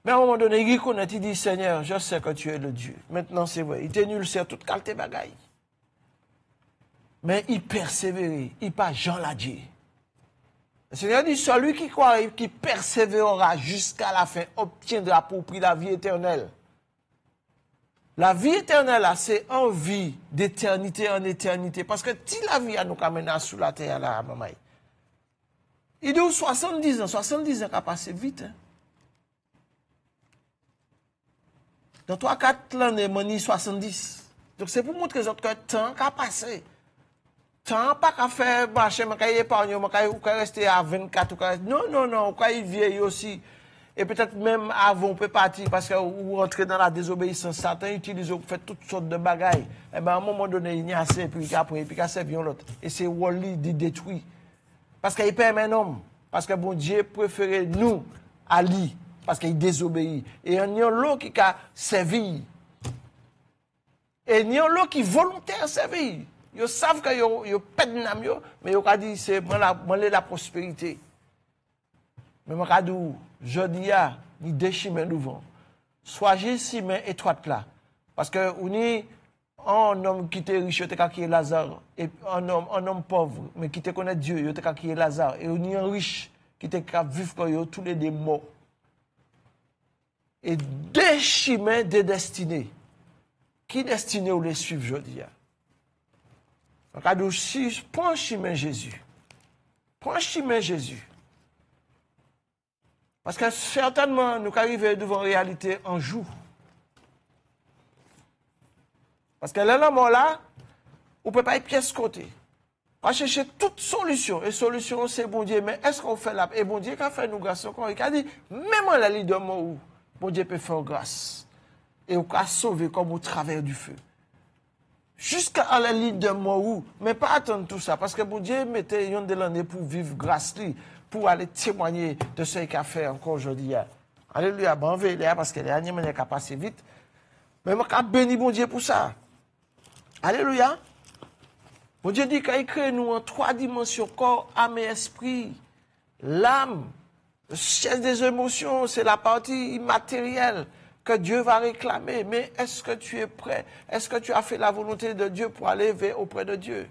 Mais à un moment donné, il reconnaît, il dit, Seigneur, je sais que tu es le Dieu. Maintenant, c'est vrai. Il t'énulcère toute qualité bagaille. Mais il persévérait. Il pas Jean l'a dit. Le Seigneur dit, celui qui croit, qui persévérera jusqu'à la fin, obtiendra pour prix la vie éternelle. La vie éternelle, là, c'est en vie, d'éternité en éternité. Parce que si la vie a nous amené sous la terre, là, maman, il dit 70 ans qui a passé vite. Hein? Dans 3-4 ans, on est 70. Donc c'est pour montrer que le temps qui a passé. Temps pas qu'à faire marcher, on peut épargner, on peut rester à 24. Non, on peut y vieillir aussi. Et peut-être même avant, on peut partir parce que vous rentrez dans la désobéissance. Satan utilise pour faire toutes sortes de bagailles. Et bien à un moment donné, il y a assez, puis après, puis il servi l'autre. Et c'est Wally qui détruit. Parce qu'il permet un homme. Parce que bon Dieu préférait nous à lui. Parce qu'il désobéit. Et il y a l'autre qui a servi. Et il y a l'autre qui volontaire servi. Ils savent que ils pètent l'âme, mais ils ont dit c'est la prospérité. Mais je dis, ni deux chemins devant. Soyez si main étroite là. Parce que on est un homme qui était riche, qui est Lazare, et un homme pauvre, mais qui te connaît Dieu, qui est Lazare, et on est un riche qui te vivre comme tous les deux morts. Et deux chemins de destinée. Qui destiné ou les suivre, je dis. Donc, si prends le chemin Jésus. Prends le chemin Jésus. Parce que certainement, nous arrivons devant la réalité un jour. Parce que l'homme là, on ne peut pas être pièce côté. On va chercher toute solution. Et solution, c'est bon Dieu. Mais est-ce qu'on fait là? Et bon Dieu, quand fait nous grâce encore, il a dit, même en la ligne de mort, bon Dieu peut faire grâce. Et on peut sauver comme au travers du feu. Jusqu'à la ligne de mort, mais pas attendre tout ça. Parce que bon Dieu mettait une de l'année pour vivre grâce lui. Pour aller témoigner de ce qu'il a fait encore aujourd'hui. Alléluia, bon veille parce que les animaux n'ont pas passé vite. Mais je suis béni, bon Dieu, pour ça. Alléluia. Bon Dieu dit qu'il crée nous en 3 dimensions, corps, âme et esprit. L'âme, le chef des émotions, c'est la partie immatérielle que Dieu va réclamer. Mais est-ce que tu es prêt? Est-ce que tu as fait la volonté de Dieu pour aller auprès de Dieu?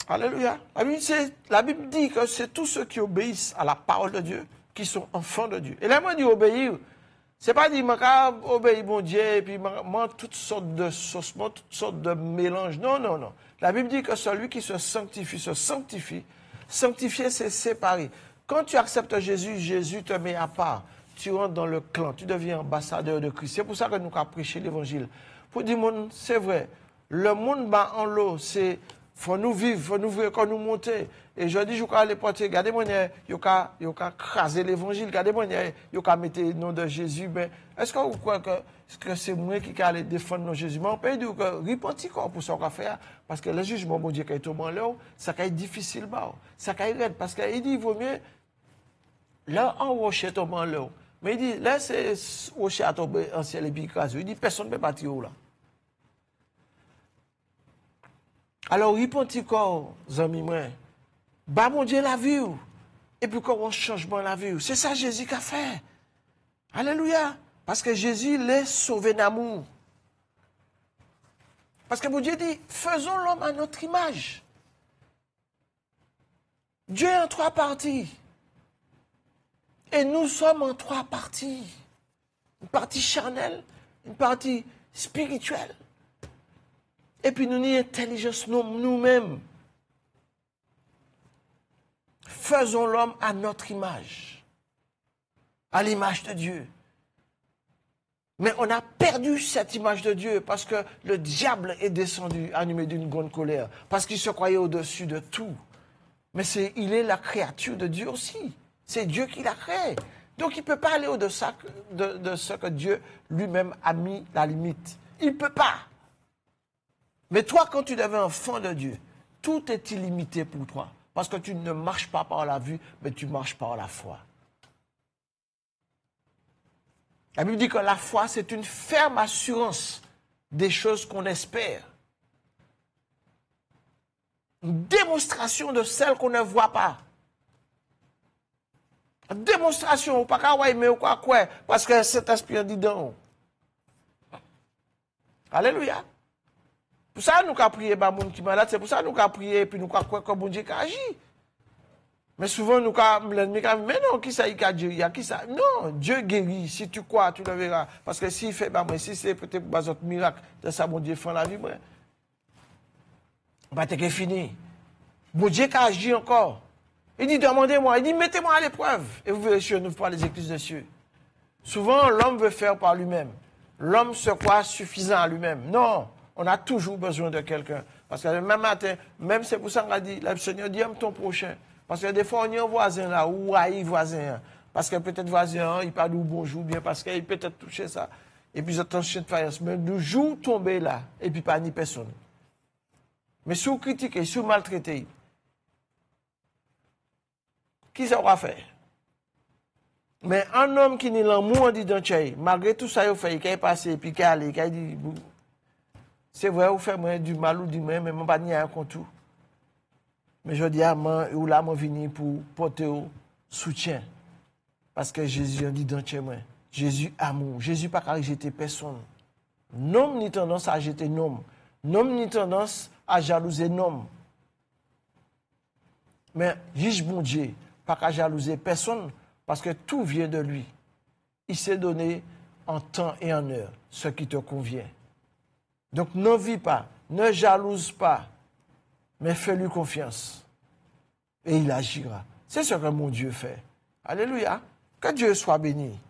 Alléluia. La Bible dit que c'est tous ceux qui obéissent à la parole de Dieu qui sont enfants de Dieu. Et là, moi, dit obéir, c'est pas dire, je obéir mon Dieu, et puis toutes sortes de sauces, toutes sortes de mélanges. Non. La Bible dit que celui qui se sanctifie. Sanctifier, c'est séparer. Quand tu acceptes Jésus, Jésus te met à part. Tu rentres dans le clan, tu deviens ambassadeur de Christ. C'est pour ça que nous avons prêché l'évangile. Pour dire, c'est vrai, le monde bat en l'eau, c'est faut nous vivre, quand nous monter. Et je dis, je vais aller porter, regardez-moi, il y a craser l'évangile, regardez-moi, il y a mettre le nom de Jésus. Mais est-ce que vous croyez que c'est moi qui vais aller défendre le nom de Jésus? Mais on peut dire que repentir pour ce qu'on va faire, parce que le jugement, mon Dieu, qui est tombé là, ça va être difficile, ça va être raide, parce qu'il dit, il vaut mieux, là, en rocher tombant là. Mais il dit, là, c'est rocher à tomber en ciel et puis écrasé. Il dit, personne ne peut partir là. Alors, repentir corps, amis, moi, bah mon Dieu la vie, et puis qu'on changement la vie. C'est ça Jésus qui a fait. Alléluia. Parce que Jésus l'a sauvé d'amour. Parce que mon Dieu dit, faisons l'homme à notre image. Dieu est en 3 parties. Et nous sommes en 3 parties. Une partie charnelle, une partie spirituelle. Et puis nous avons intelligence nous-mêmes. Faisons l'homme à notre image. À l'image de Dieu. Mais on a perdu cette image de Dieu parce que le diable est descendu animé d'une grande colère. Parce qu'il se croyait au-dessus de tout. Mais il est la créature de Dieu aussi. C'est Dieu qui l'a créé. Donc il ne peut pas aller au-delà de ce que Dieu lui-même a mis la limite. Il ne peut pas. Mais toi, quand tu deviens enfant de Dieu, tout est illimité pour toi. Parce que tu ne marches pas par la vue, mais tu marches par la foi. La Bible dit que la foi, c'est une ferme assurance des choses qu'on espère. Une démonstration de celles qu'on ne voit pas. Démonstration, ou pas qu'à ouais, mais ou quoi, parce que cet esprit dit dans. Alléluia. Pour ça, nous avons prié pour les gens qui sont malades, c'est pour ça que nous avons prié et puis nous avons croire que bon Dieu a agi. Mais souvent, nous avons l'ennemi qui a dit, mais non, qui ça, il a Dieu, il y a qui ça? Non, Dieu guérit. Si tu crois, tu le verras. Parce que s'il fait, bah, si c'est peut-être pour un miracle, de ça, mon Dieu fait la vie, moi. Bah, c'est fini. Bon Dieu qui a agi encore. Il dit, demandez-moi. Il dit, mettez-moi à l'épreuve. Et vous verrez sur nous par les écluses de cieux. Souvent, l'homme veut faire par lui-même. L'homme se croit suffisant à lui-même. Non, on a toujours besoin de quelqu'un. Parce que le même matin, même c'est pour ça qu'on a dit, le Seigneur dit, aime ton prochain. Parce que des fois, on y a un voisin là, ou haït voisin. Parce que peut-être voisin, il parle ou bonjour, bien parce qu'il peut être touché ça. Et puis, attention de faïence. Mais le jour tombé là, et puis pas ni personne. Mais si vous critiquez, si vous maltraitez, qui ça va faire? Mais un homme qui n'est l'amour dit dans le malgré tout ça, il fait, il est passé, puis il est allé, il dit, c'est vrai, vous faites du mal ou du mal, mais je ne pas ni un contour. Mais je dis à moi, ou là, je viens pour porter au soutien. Parce que Jésus a dit dans le moi, Jésus amour. Jésus n'a pas jeter personne. N'homme ni tendance à jeter n'homme. N'homme ni tendance à jalouser n'homme. Mais, juge bon Dieu, pas qu'à jalouser personne, parce que tout vient de lui. Il s'est donné en temps et en heure ce qui te convient. Donc, ne vis pas, ne jalouse pas, mais fais-lui confiance. Et il agira. C'est ce que mon Dieu fait. Alléluia. Que Dieu soit béni.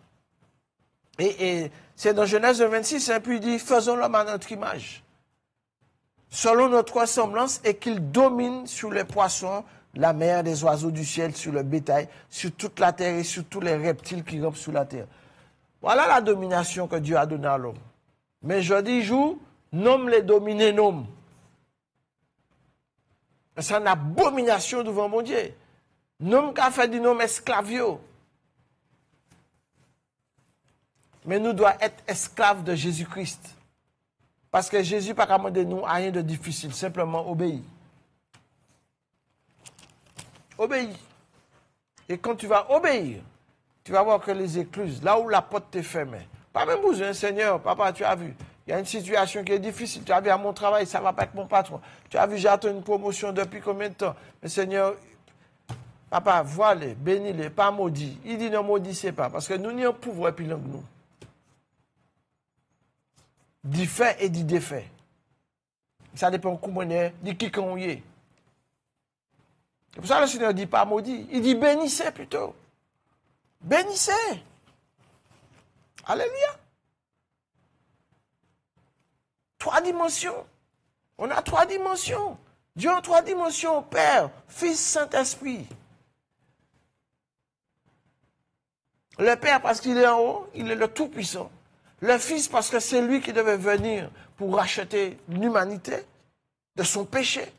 Et c'est dans Genèse 26, hein, puis il dit, faisons l'homme à notre image, selon notre ressemblance, et qu'il domine sur les poissons, la mer, les oiseaux du ciel, sur le bétail, sur toute la terre et sur tous les reptiles qui rampent sous la terre. Voilà la domination que Dieu a donnée à l'homme. Mais je dis, jour, nomme les dominés, nomme. C'est une abomination devant mon Dieu. Nomme qu'a fait du nom esclavio. Mais nous devons être esclaves de Jésus-Christ. Parce que Jésus n'a pas demandé nous rien de difficile, simplement obéir. Obéis. Et quand tu vas obéir, tu vas voir que les écluses, là où la porte t'est fermée, pas même besoin, Seigneur, papa, tu as vu, il y a une situation qui est difficile, tu as vu à mon travail, ça ne va pas avec mon patron, tu as vu, j'attends une promotion depuis combien de temps, mais Seigneur, papa, voilà, bénis-les, pas maudit. Il dit non, maudissez pas, parce que nous n'y avons pouvoir plus long que nous. Dit fait et dit défait. Ça dépend comment on est, dit qui qu'on y est. C'est pour ça que le Seigneur ne dit pas maudit. Il dit bénissez plutôt. Bénissez. Alléluia. 3 dimensions. On a 3 dimensions. Dieu en 3 dimensions. Père, Fils, Saint-Esprit. Le Père parce qu'il est en haut, il est le Tout-Puissant. Le Fils parce que c'est lui qui devait venir pour racheter l'humanité de son péché.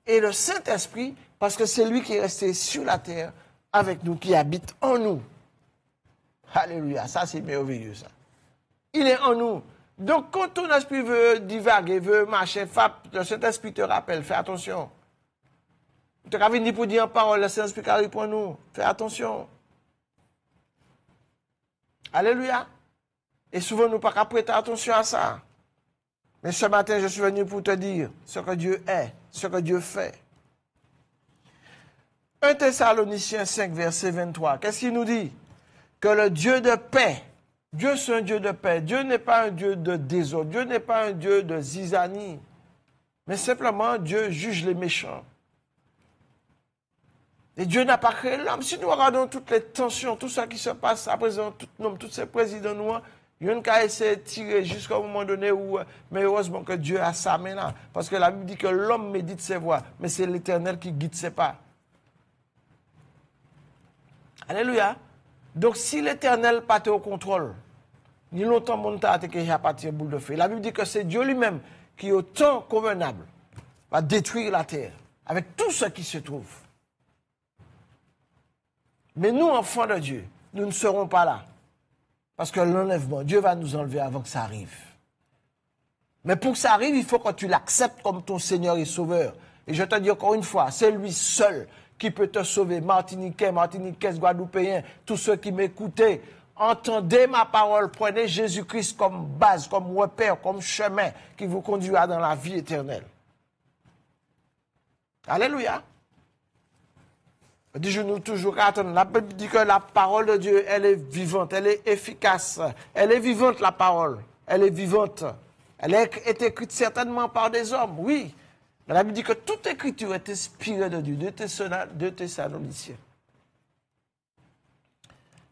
Et le Saint-Esprit parce que c'est lui qui est resté sur la terre avec nous, qui habite en nous. Alléluia, ça c'est merveilleux ça. Il est en nous. Donc quand ton esprit veut divaguer, veut marcher, le Saint-Esprit te rappelle, fais attention. Tu as venir pour dire en parole, le Saint-Esprit arrive pour nous, fais attention. Alléluia. Et souvent nous ne pas qu'à prêter attention à ça. Mais ce matin, je suis venu pour te dire ce que Dieu est, ce que Dieu fait. 1 Thessaloniciens 5, verset 23. Qu'est-ce qu'il nous dit? Que le Dieu de paix, Dieu c'est un Dieu de paix. Dieu n'est pas un Dieu de désordre. Dieu n'est pas un Dieu de zizanie. Mais simplement, Dieu juge les méchants. Et Dieu n'a pas créé l'homme. Si nous regardons toutes les tensions, tout ça qui se passe à présent, tous ces présidents noirs, il y a une qui a essayé de tirer jusqu'à un moment donné où, mais heureusement que Dieu a sa main là. Parce que la Bible dit que l'homme médite ses voies, mais c'est l'Éternel qui guide ses pas. Alléluia. Donc si l'Éternel pas au contrôle, ni longtemps mon temps à partir boule de feu. La Bible dit que c'est Dieu lui-même qui, au temps convenable, va détruire la terre avec tout ce qui se trouve. Mais nous, enfants de Dieu, nous ne serons pas là. Parce que l'enlèvement, Dieu va nous enlever avant que ça arrive. Mais pour que ça arrive, il faut que tu l'acceptes comme ton Seigneur et Sauveur. Et je te dis encore une fois, c'est lui seul qui peut te sauver. Martiniquais, Martiniquaises, Guadeloupéens, tous ceux qui m'écoutaient, entendez ma parole, prenez Jésus-Christ comme base, comme repère, comme chemin qui vous conduira dans la vie éternelle. Alléluia. Dis-nous toujours, attends, la Bible dit que la parole de Dieu, elle est vivante, elle est efficace. Elle est vivante, la parole. Elle est vivante. Elle est écrite certainement par des hommes, oui. Mais la Bible dit que toute écriture est inspirée de Dieu, de Thessaloniciens.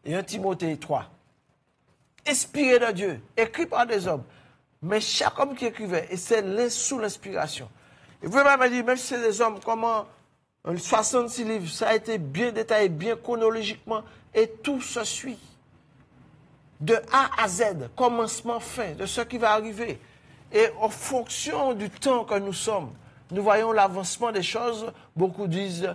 Et 1 Timothée 3. Inspiré de Dieu, écrit par des hommes. Mais chaque homme qui écrivait, et c'est sous l'inspiration. Et vous pouvez me dire, même si c'est des hommes, comment 66 livres, ça a été bien détaillé, bien chronologiquement, et tout se suit. De A à Z, commencement, fin, de ce qui va arriver. Et en fonction du temps que nous sommes, nous voyons l'avancement des choses. Beaucoup disent,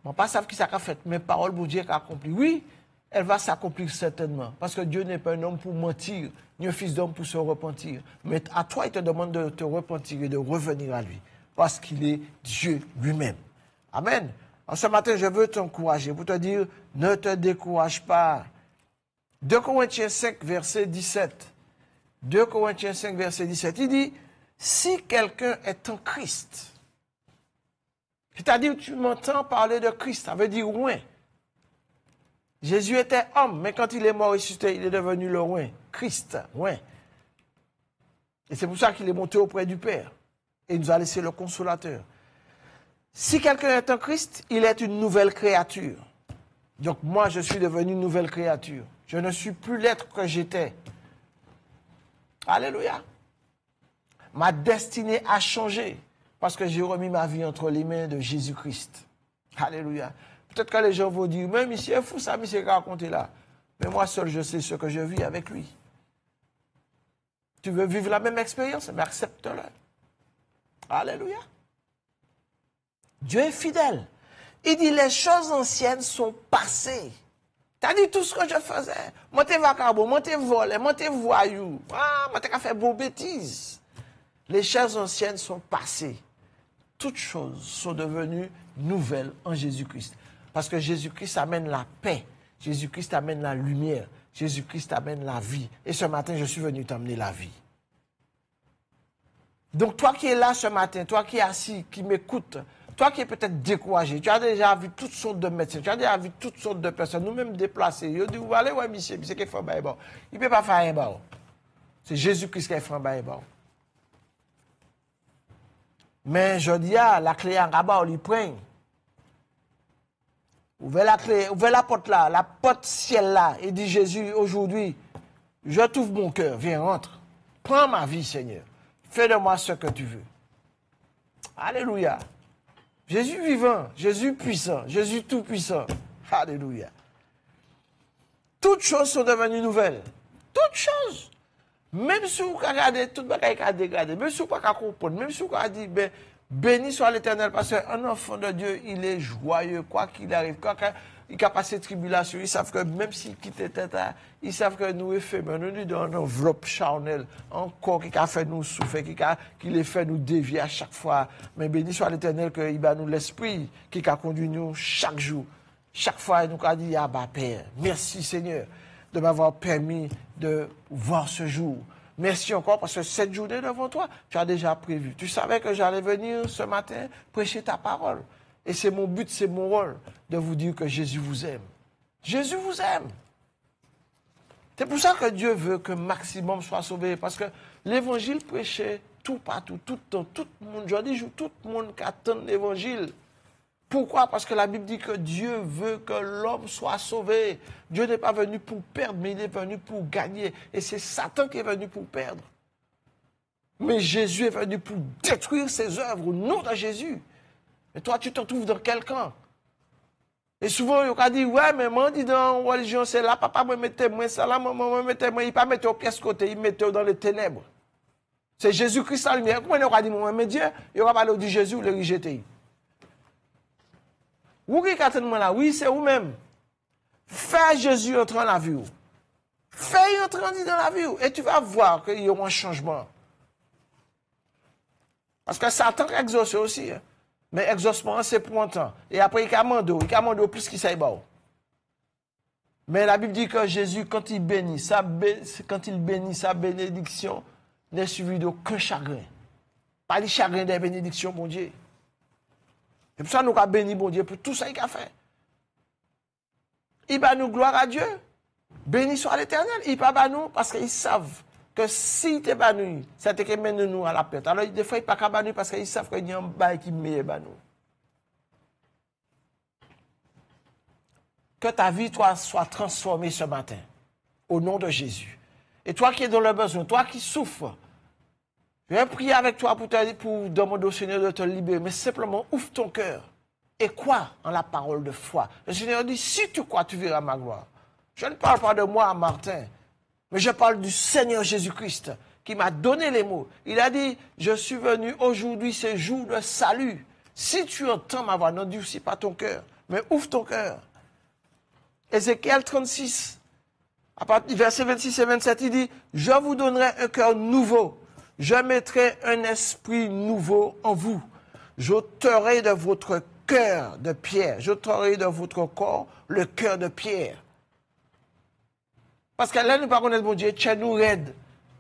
bon, pas savent qui ça a fait, mais parole pour Dieu qui a accompli. Oui, elle va s'accomplir certainement. Parce que Dieu n'est pas un homme pour mentir, ni un fils d'homme pour se repentir. Mais à toi, il te demande de te repentir et de revenir à lui. Parce qu'il est Dieu lui-même. Amen. En ce matin, je veux t'encourager pour te dire, ne te décourage pas. 2 Corinthiens 5, verset 17. 2 Corinthiens 5, verset 17. Il dit, si quelqu'un est en Christ, c'est-à-dire tu m'entends parler de Christ, ça veut dire loin. Jésus était homme, mais quand il est mort ressuscité, il est devenu le loin. Christ, loin. Et c'est pour ça qu'il est monté auprès du Père. Et il nous a laissé le consolateur. Si quelqu'un est en Christ, il est une nouvelle créature. Donc moi, je suis devenu une nouvelle créature. Je ne suis plus l'être que j'étais. Alléluia. Ma destinée a changé parce que j'ai remis ma vie entre les mains de Jésus-Christ. Alléluia. Peut-être que les gens vont dire, mais monsieur est fou, ça, monsieur, raconté là. Mais moi seul, je sais ce que je vis avec lui. Tu veux vivre la même expérience, mais accepte-le. Alléluia. Dieu est fidèle. Il dit, les choses anciennes sont passées. T'as dit tout ce que je faisais. Moi, t'es vacabo, moi, t'es volé, moi, t'es voyou. Ah, moi, t'es fait beau bêtises. Les choses anciennes sont passées. Toutes choses sont devenues nouvelles en Jésus-Christ. Parce que Jésus-Christ amène la paix. Jésus-Christ amène la lumière. Jésus-Christ amène la vie. Et ce matin, je suis venu t'amener la vie. Donc, toi qui es là ce matin, toi qui es assis, qui m'écoutes, toi qui es peut-être découragé, tu as déjà vu toutes sortes de médecins, tu as déjà vu toutes sortes de personnes, nous-mêmes déplacés. Ils disent, vous allez, ouais, monsieur qui fait un bail bon. Il ne peut pas faire un bail. C'est Jésus-Christ qui a fait un bail bon. Mais je dis, la clé en rabat, on lui prend. Ouvrez la clé, ouvrez la porte là, la porte ciel là, et dit Jésus, aujourd'hui, je t'ouvre mon cœur, viens, rentre. Prends ma vie, Seigneur. Fais de moi ce que tu veux. Alléluia. Jésus vivant, Jésus puissant, Jésus tout-puissant. Alléluia. Toutes choses sont devenues nouvelles. Toutes choses. Même si vous regardez, tout le monde a dégradé. Même si vous ne comprenez pas, même si vous avez dit, ben, béni soit l'Éternel, parce qu'un enfant de Dieu, il est joyeux, quoi qu'il arrive. Quand il a passé tribulation, ils savent que même s'il quitte tête, ils savent que nous éphémères, nous sommes dans une enveloppe charnelle, encore qui a fait nous souffrir, qui les fait nous dévier à chaque fois. Mais béni soit l'Éternel, qu'il a nous l'esprit, qui a conduit nous chaque jour. Chaque fois, il nous a dit, ah bah Père, merci Seigneur de m'avoir permis de voir ce jour. Merci encore parce que cette journée devant toi, tu as déjà prévu. Tu savais que j'allais venir ce matin prêcher ta parole. Et c'est mon but, c'est mon rôle de vous dire que Jésus vous aime. Jésus vous aime. C'est pour ça que Dieu veut que maximum soit sauvé. Parce que l'évangile prêché tout partout, tout le temps, tout le monde, je dis tout le monde qui attend l'évangile. Pourquoi? Parce que la Bible dit que Dieu veut que l'homme soit sauvé. Dieu n'est pas venu pour perdre, mais il est venu pour gagner. Et c'est Satan qui est venu pour perdre. Mais Jésus est venu pour détruire ses œuvres au nom de Jésus. Et toi, tu te trouves dans quel camp? Et souvent, il y a dit, ouais, mais moi, dis dans la religion, c'est là, papa me mettait moi, ça là, maman me mettait moi, il ne pas mettre au pièce côté, il mettait dans les ténèbres. C'est Jésus-Christ la lumière. Comment il aura dit, moi, mais Dieu, il aura parlé de Jésus, ou le rejeter. Vous qui êtes là, oui, c'est vous-même. Fais Jésus entrer dans la vie. Fais entrer dans la vie. Et tu vas voir qu'il y aura un changement. Parce que Satan exauce aussi. Hein. Mais exaucement, c'est pour un temps. Et après, il a demandé plus qu'il s'aille. Mais la Bible dit que Jésus, quand il bénit, sa bénédiction n'est suivie d'aucun chagrin. Pas le chagrin des bénédictions, bon Dieu. C'est pour ça que nous avons béni, bon Dieu, pour tout ça qu'il a fait. Il va nous gloire à Dieu. Béni soit l'Éternel. Il va pas nous parce qu'ils savent que si tu es banni, ça te mène nous à la perte. Alors, des fois, il ne pas banni parce qu'ils savent qu'il y a un bail qui est meilleur nous. Que ta vie, toi, soit transformée ce matin, au nom de Jésus. Et toi qui es dans le besoin, toi qui souffres, je vais prier avec toi pour demander au Seigneur de te libérer, mais simplement ouvre ton cœur et crois en la parole de foi. Le Seigneur dit, si tu crois, tu verras ma gloire. Je ne parle pas de moi, Martin, mais je parle du Seigneur Jésus-Christ qui m'a donné les mots. Il a dit, je suis venu aujourd'hui, c'est jour de salut. Si tu entends ma voix, n'endurcis pas ton cœur, mais ouvre ton cœur. Ézéchiel 36, à partir du verset 26 et 27, il dit, je vous donnerai un cœur nouveau. Je mettrai un esprit nouveau en vous. J'ôterai de votre cœur de pierre. J'ôterai de votre corps le cœur de pierre. Parce que là, nous ne pas connaître mon Dieu, tu nous aides.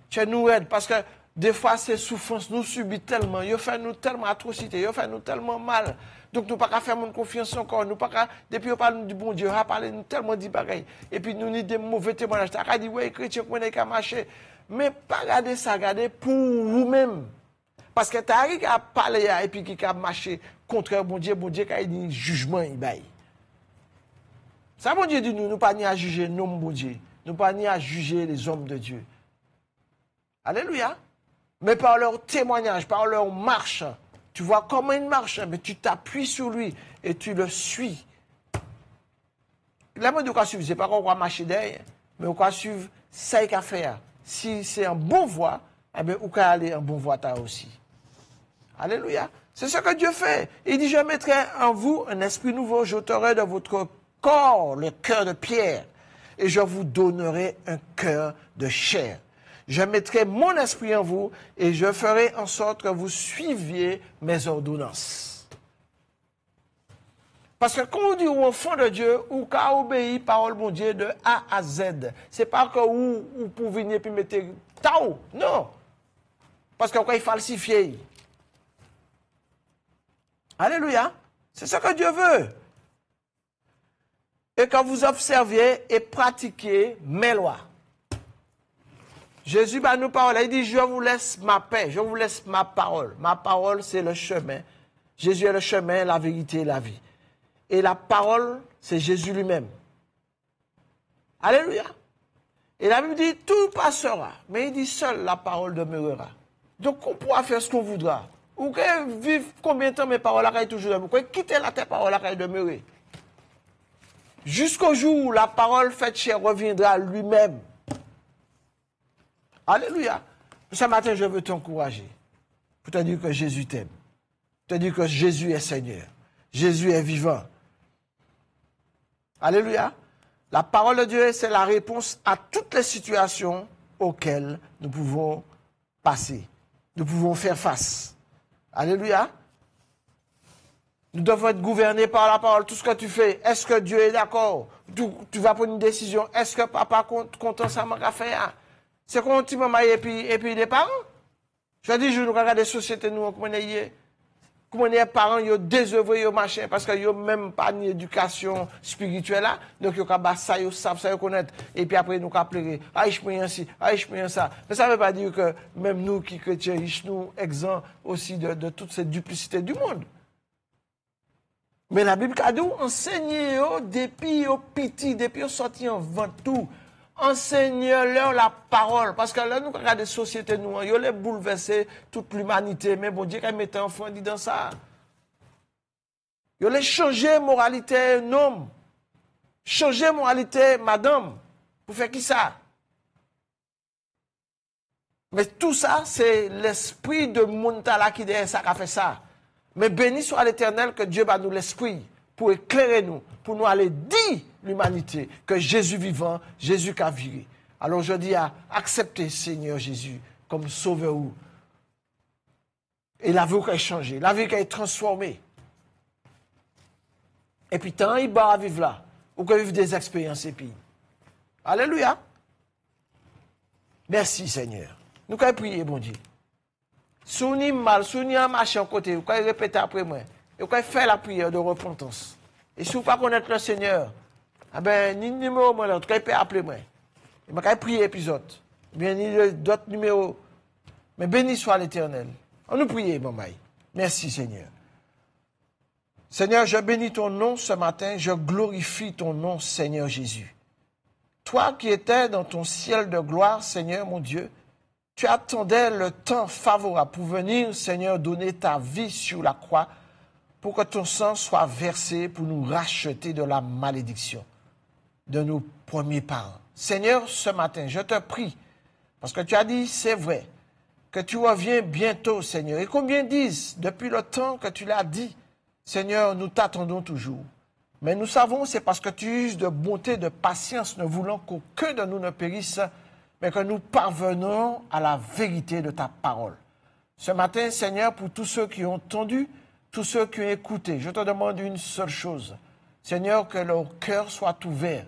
Tu nous aides. Parce que des fois, ces souffrances nous subissent tellement. Ils font nous tellement atrocité. Ils font nous tellement mal. Donc, nous ne pouvons pas faire mon confiance encore. Nous pas depuis qu'on parle du bon Dieu, on a parlé nous tellement dit pareil. Et puis, nous avons des mauvais témoignages. Tu as dit, ouais, chrétien, qu'on est qu'à marcher. Mais pas regarder ça, regarder pour vous-même. Parce que tu as qu'à parler et puis qui a marché contre bon Dieu qui a dit jugement, il baille. Ça, bon Dieu dit nous, nous pas ni à juger nos bon Dieu. Nous pas ni à juger les hommes de Dieu. Alléluia. Mais par leur témoignage, par leur marche, tu vois comment il marche, mais tu t'appuies sur lui et tu le suis. Là, moi, de quoi suivre, c'est pas qu'on va marcher derrière, mais on va suivre ça qu'il a fait. Si c'est un bon voie, eh bien, on peut aller en bon voie aussi. Alléluia. C'est ce que Dieu fait. Il dit, je mettrai en vous un esprit nouveau, j'ôterai de votre corps le cœur de pierre et je vous donnerai un cœur de chair. Je mettrai mon esprit en vous et je ferai en sorte que vous suiviez mes ordonnances. Parce que quand on dit aux enfants de Dieu, ou qu'à obéir parole de mon Dieu de A à Z, c'est pas que vous pouvez venir puis mettre tao, non. Parce que quand il falsifie. Alléluia. C'est ce que Dieu veut. Et quand vous observiez et pratiquez mes lois. Jésus va nous parler, il dit, je vous laisse ma paix, je vous laisse ma parole. Ma parole, c'est le chemin. Jésus est le chemin, la vérité et la vie. Et la parole, c'est Jésus lui-même. Alléluia. Et la Bible dit, tout passera. Mais il dit, seule la parole demeurera. Donc, on pourra faire ce qu'on voudra. Ou que vivre combien de temps mes paroles là toujours demeurer. Vous quitter la terre parole là demeurer. Jusqu'au jour où la parole faite chair reviendra à lui-même. Alléluia. Ce matin, je veux t'encourager. Pour te dire que Jésus t'aime. Pour te dire que Jésus est Seigneur. Jésus est vivant. Alléluia. La parole de Dieu, c'est la réponse à toutes les situations auxquelles nous pouvons passer. Nous pouvons faire face. Alléluia. Nous devons être gouvernés par la parole. Tout ce que tu fais, est-ce que Dieu est d'accord? Tu vas prendre une décision. Est-ce que papa content ça m'a fait? C'est qu'on petit maman et puis les parents. Je dis, je nous regarde des sociétés, nous, comment les parents, ils ont désœuvré, ils ont machin, parce qu'ils n'ont même pas une éducation spirituelle là. Donc, ils ont ça, ils savent, ça, ils connaissent. Et puis après, nous, ils pleurer. Ah, je peux ainsi, ah, je peux ça. Mais ça ne veut pas dire que même nous, qui chrétiens, nous exempts aussi de toute cette duplicité du monde. Mais la Bible a dit, enseignez depuis au petit, depuis au sorti en vent tout. Enseignez-leur la parole. Parce que là, nous regardons des sociétés, nous, ils ont bouleversé toute l'humanité. Mais bon Dieu, quand il mettait enfant, dit dans ça. Ils ont changé moralité, homme. Changer moralité, madame. Pour faire qui ça? Mais tout ça, c'est l'esprit de Montala qui derrière ça qui a fait ça. Mais béni soit l'Éternel que Dieu va nous l'esprit pour éclairer nous, pour nous aller dire l'humanité que Jésus vivant, Jésus qui a viré. Alors je dis à accepter Seigneur Jésus comme sauveur. Et la vie qui a changé, la vie qui a été transformée. Et puis, tant il va vivre là, ou que vivre des expériences et puis. Alléluia. Merci, Seigneur. Nous allons prier, bon Dieu. Si on est mal, si on est en marchant côté, vous allez répéter après moi. Et vous allez faire la prière de repentance. Et si vous ne pas connaître le Seigneur, eh ben, ni numéro, vous allez appeler moi. Et vous allez prier épisode. Bien, ni d'autres numéros. Mais béni soit l'Éternel. On nous prie, bon maï. Merci, Seigneur. Seigneur, je bénis ton nom ce matin. Je glorifie ton nom, Seigneur Jésus. Toi qui étais dans ton ciel de gloire, Seigneur mon Dieu, tu attendais le temps favorable pour venir, Seigneur, donner ta vie sur la croix pour que ton sang soit versé pour nous racheter de la malédiction de nos premiers parents. Seigneur, ce matin, je te prie, parce que tu as dit, c'est vrai, que tu reviens bientôt, Seigneur. Et combien disent, depuis le temps que tu l'as dit, Seigneur, nous t'attendons toujours. Mais nous savons, c'est parce que tu uses de bonté, de patience, ne voulant qu'aucun de nous ne périsse, mais que nous parvenons à la vérité de ta parole. Ce matin, Seigneur, pour tous ceux qui ont entendu, tous ceux qui ont écouté, je te demande une seule chose. Seigneur, que leur cœur soit ouvert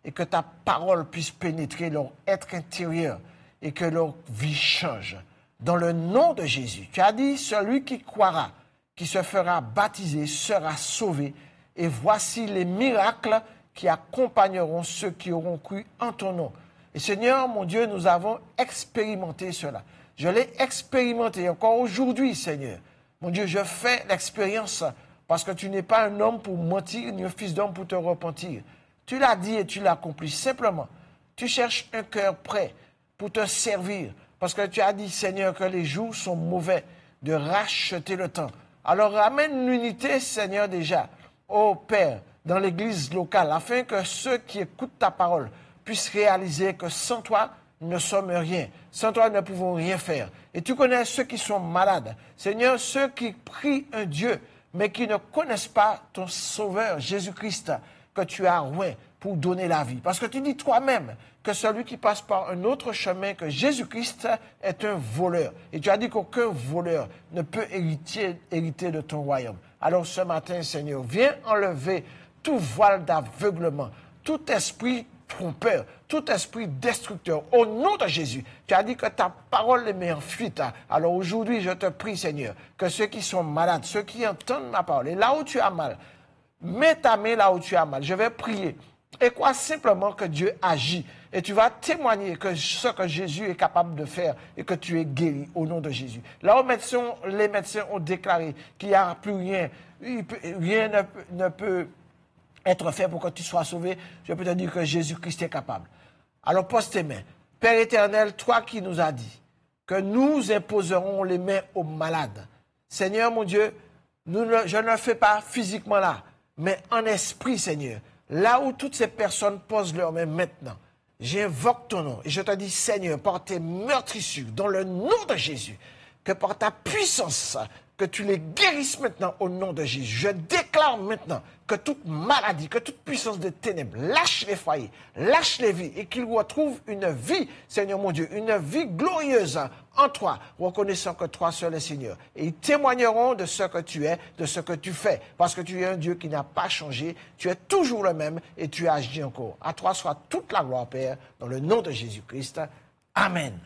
et que ta parole puisse pénétrer leur être intérieur et que leur vie change. Dans le nom de Jésus, tu as dit, celui qui croira, qui se fera baptiser, sera sauvé. Et voici les miracles qui accompagneront ceux qui auront cru en ton nom. Et Seigneur, mon Dieu, nous avons expérimenté cela. Je l'ai expérimenté encore aujourd'hui, Seigneur. Mon Dieu, je fais l'expérience parce que tu n'es pas un homme pour mentir, ni un fils d'homme pour te repentir. Tu l'as dit et tu l'as accompli. Simplement, tu cherches un cœur prêt pour te servir parce que tu as dit, Seigneur, que les jours sont mauvais, de racheter le temps. Alors ramène l'unité, Seigneur, déjà, ô Père, dans l'église locale, afin que ceux qui écoutent ta parole puissent réaliser que sans toi, nous ne sommes rien. Sans toi, nous ne pouvons rien faire. Et tu connais ceux qui sont malades. Seigneur, ceux qui prient un Dieu, mais qui ne connaissent pas ton Sauveur, Jésus-Christ, que tu as oint pour donner la vie. Parce que tu dis toi-même que celui qui passe par un autre chemin que Jésus-Christ est un voleur. Et tu as dit qu'aucun voleur ne peut hériter de ton royaume. Alors ce matin, Seigneur, viens enlever tout voile d'aveuglement, tout esprit trompeur, tout esprit destructeur, au nom de Jésus. Tu as dit que ta parole les met en fuite. Alors aujourd'hui, je te prie, Seigneur, que ceux qui sont malades, ceux qui entendent ma parole, et là où tu as mal, mets ta main là où tu as mal. Je vais prier. Et crois simplement que Dieu agit. Et tu vas témoigner que ce que Jésus est capable de faire et que tu es guéri au nom de Jésus. Là où les médecins ont déclaré qu'il n'y a plus rien, rien ne peut être fait pour que tu sois sauvé, je peux te dire que Jésus-Christ est capable. Alors pose tes mains. Père éternel, toi qui nous as dit que nous imposerons les mains aux malades. Seigneur mon Dieu, je ne le fais pas physiquement là, mais en esprit, Seigneur. Là où toutes ces personnes posent leurs mains maintenant, j'invoque ton nom et je te dis, Seigneur, par tes meurtrissures, dans le nom de Jésus, que par ta puissance, que tu les guérisses maintenant au nom de Jésus. Je déclare maintenant que toute maladie, que toute puissance de ténèbres lâche les foyers, lâche les vies et qu'ils retrouvent une vie, Seigneur mon Dieu, une vie glorieuse en toi, reconnaissant que toi seul est Seigneur. Et ils témoigneront de ce que tu es, de ce que tu fais, parce que tu es un Dieu qui n'a pas changé, tu es toujours le même et tu agis encore. À toi soit toute la gloire, Père, dans le nom de Jésus-Christ. Amen.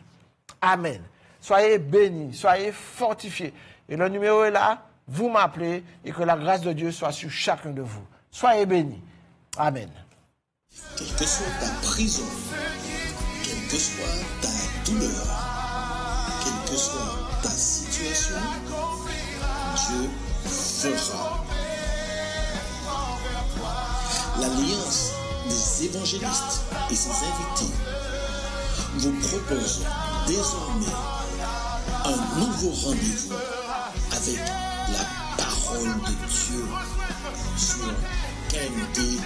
Amen. Soyez bénis, soyez fortifiés. Et le numéro est là, vous m'appelez et que la grâce de Dieu soit sur chacun de vous. Soyez bénis. Amen. Quelle que soit ta prison, quelle que soit ta douleur, quelle que soit ta situation, Dieu fera. L'Alliance des évangélistes et ses invités vous propose désormais un nouveau rendez-vous avec la parole de Dieu sur KMT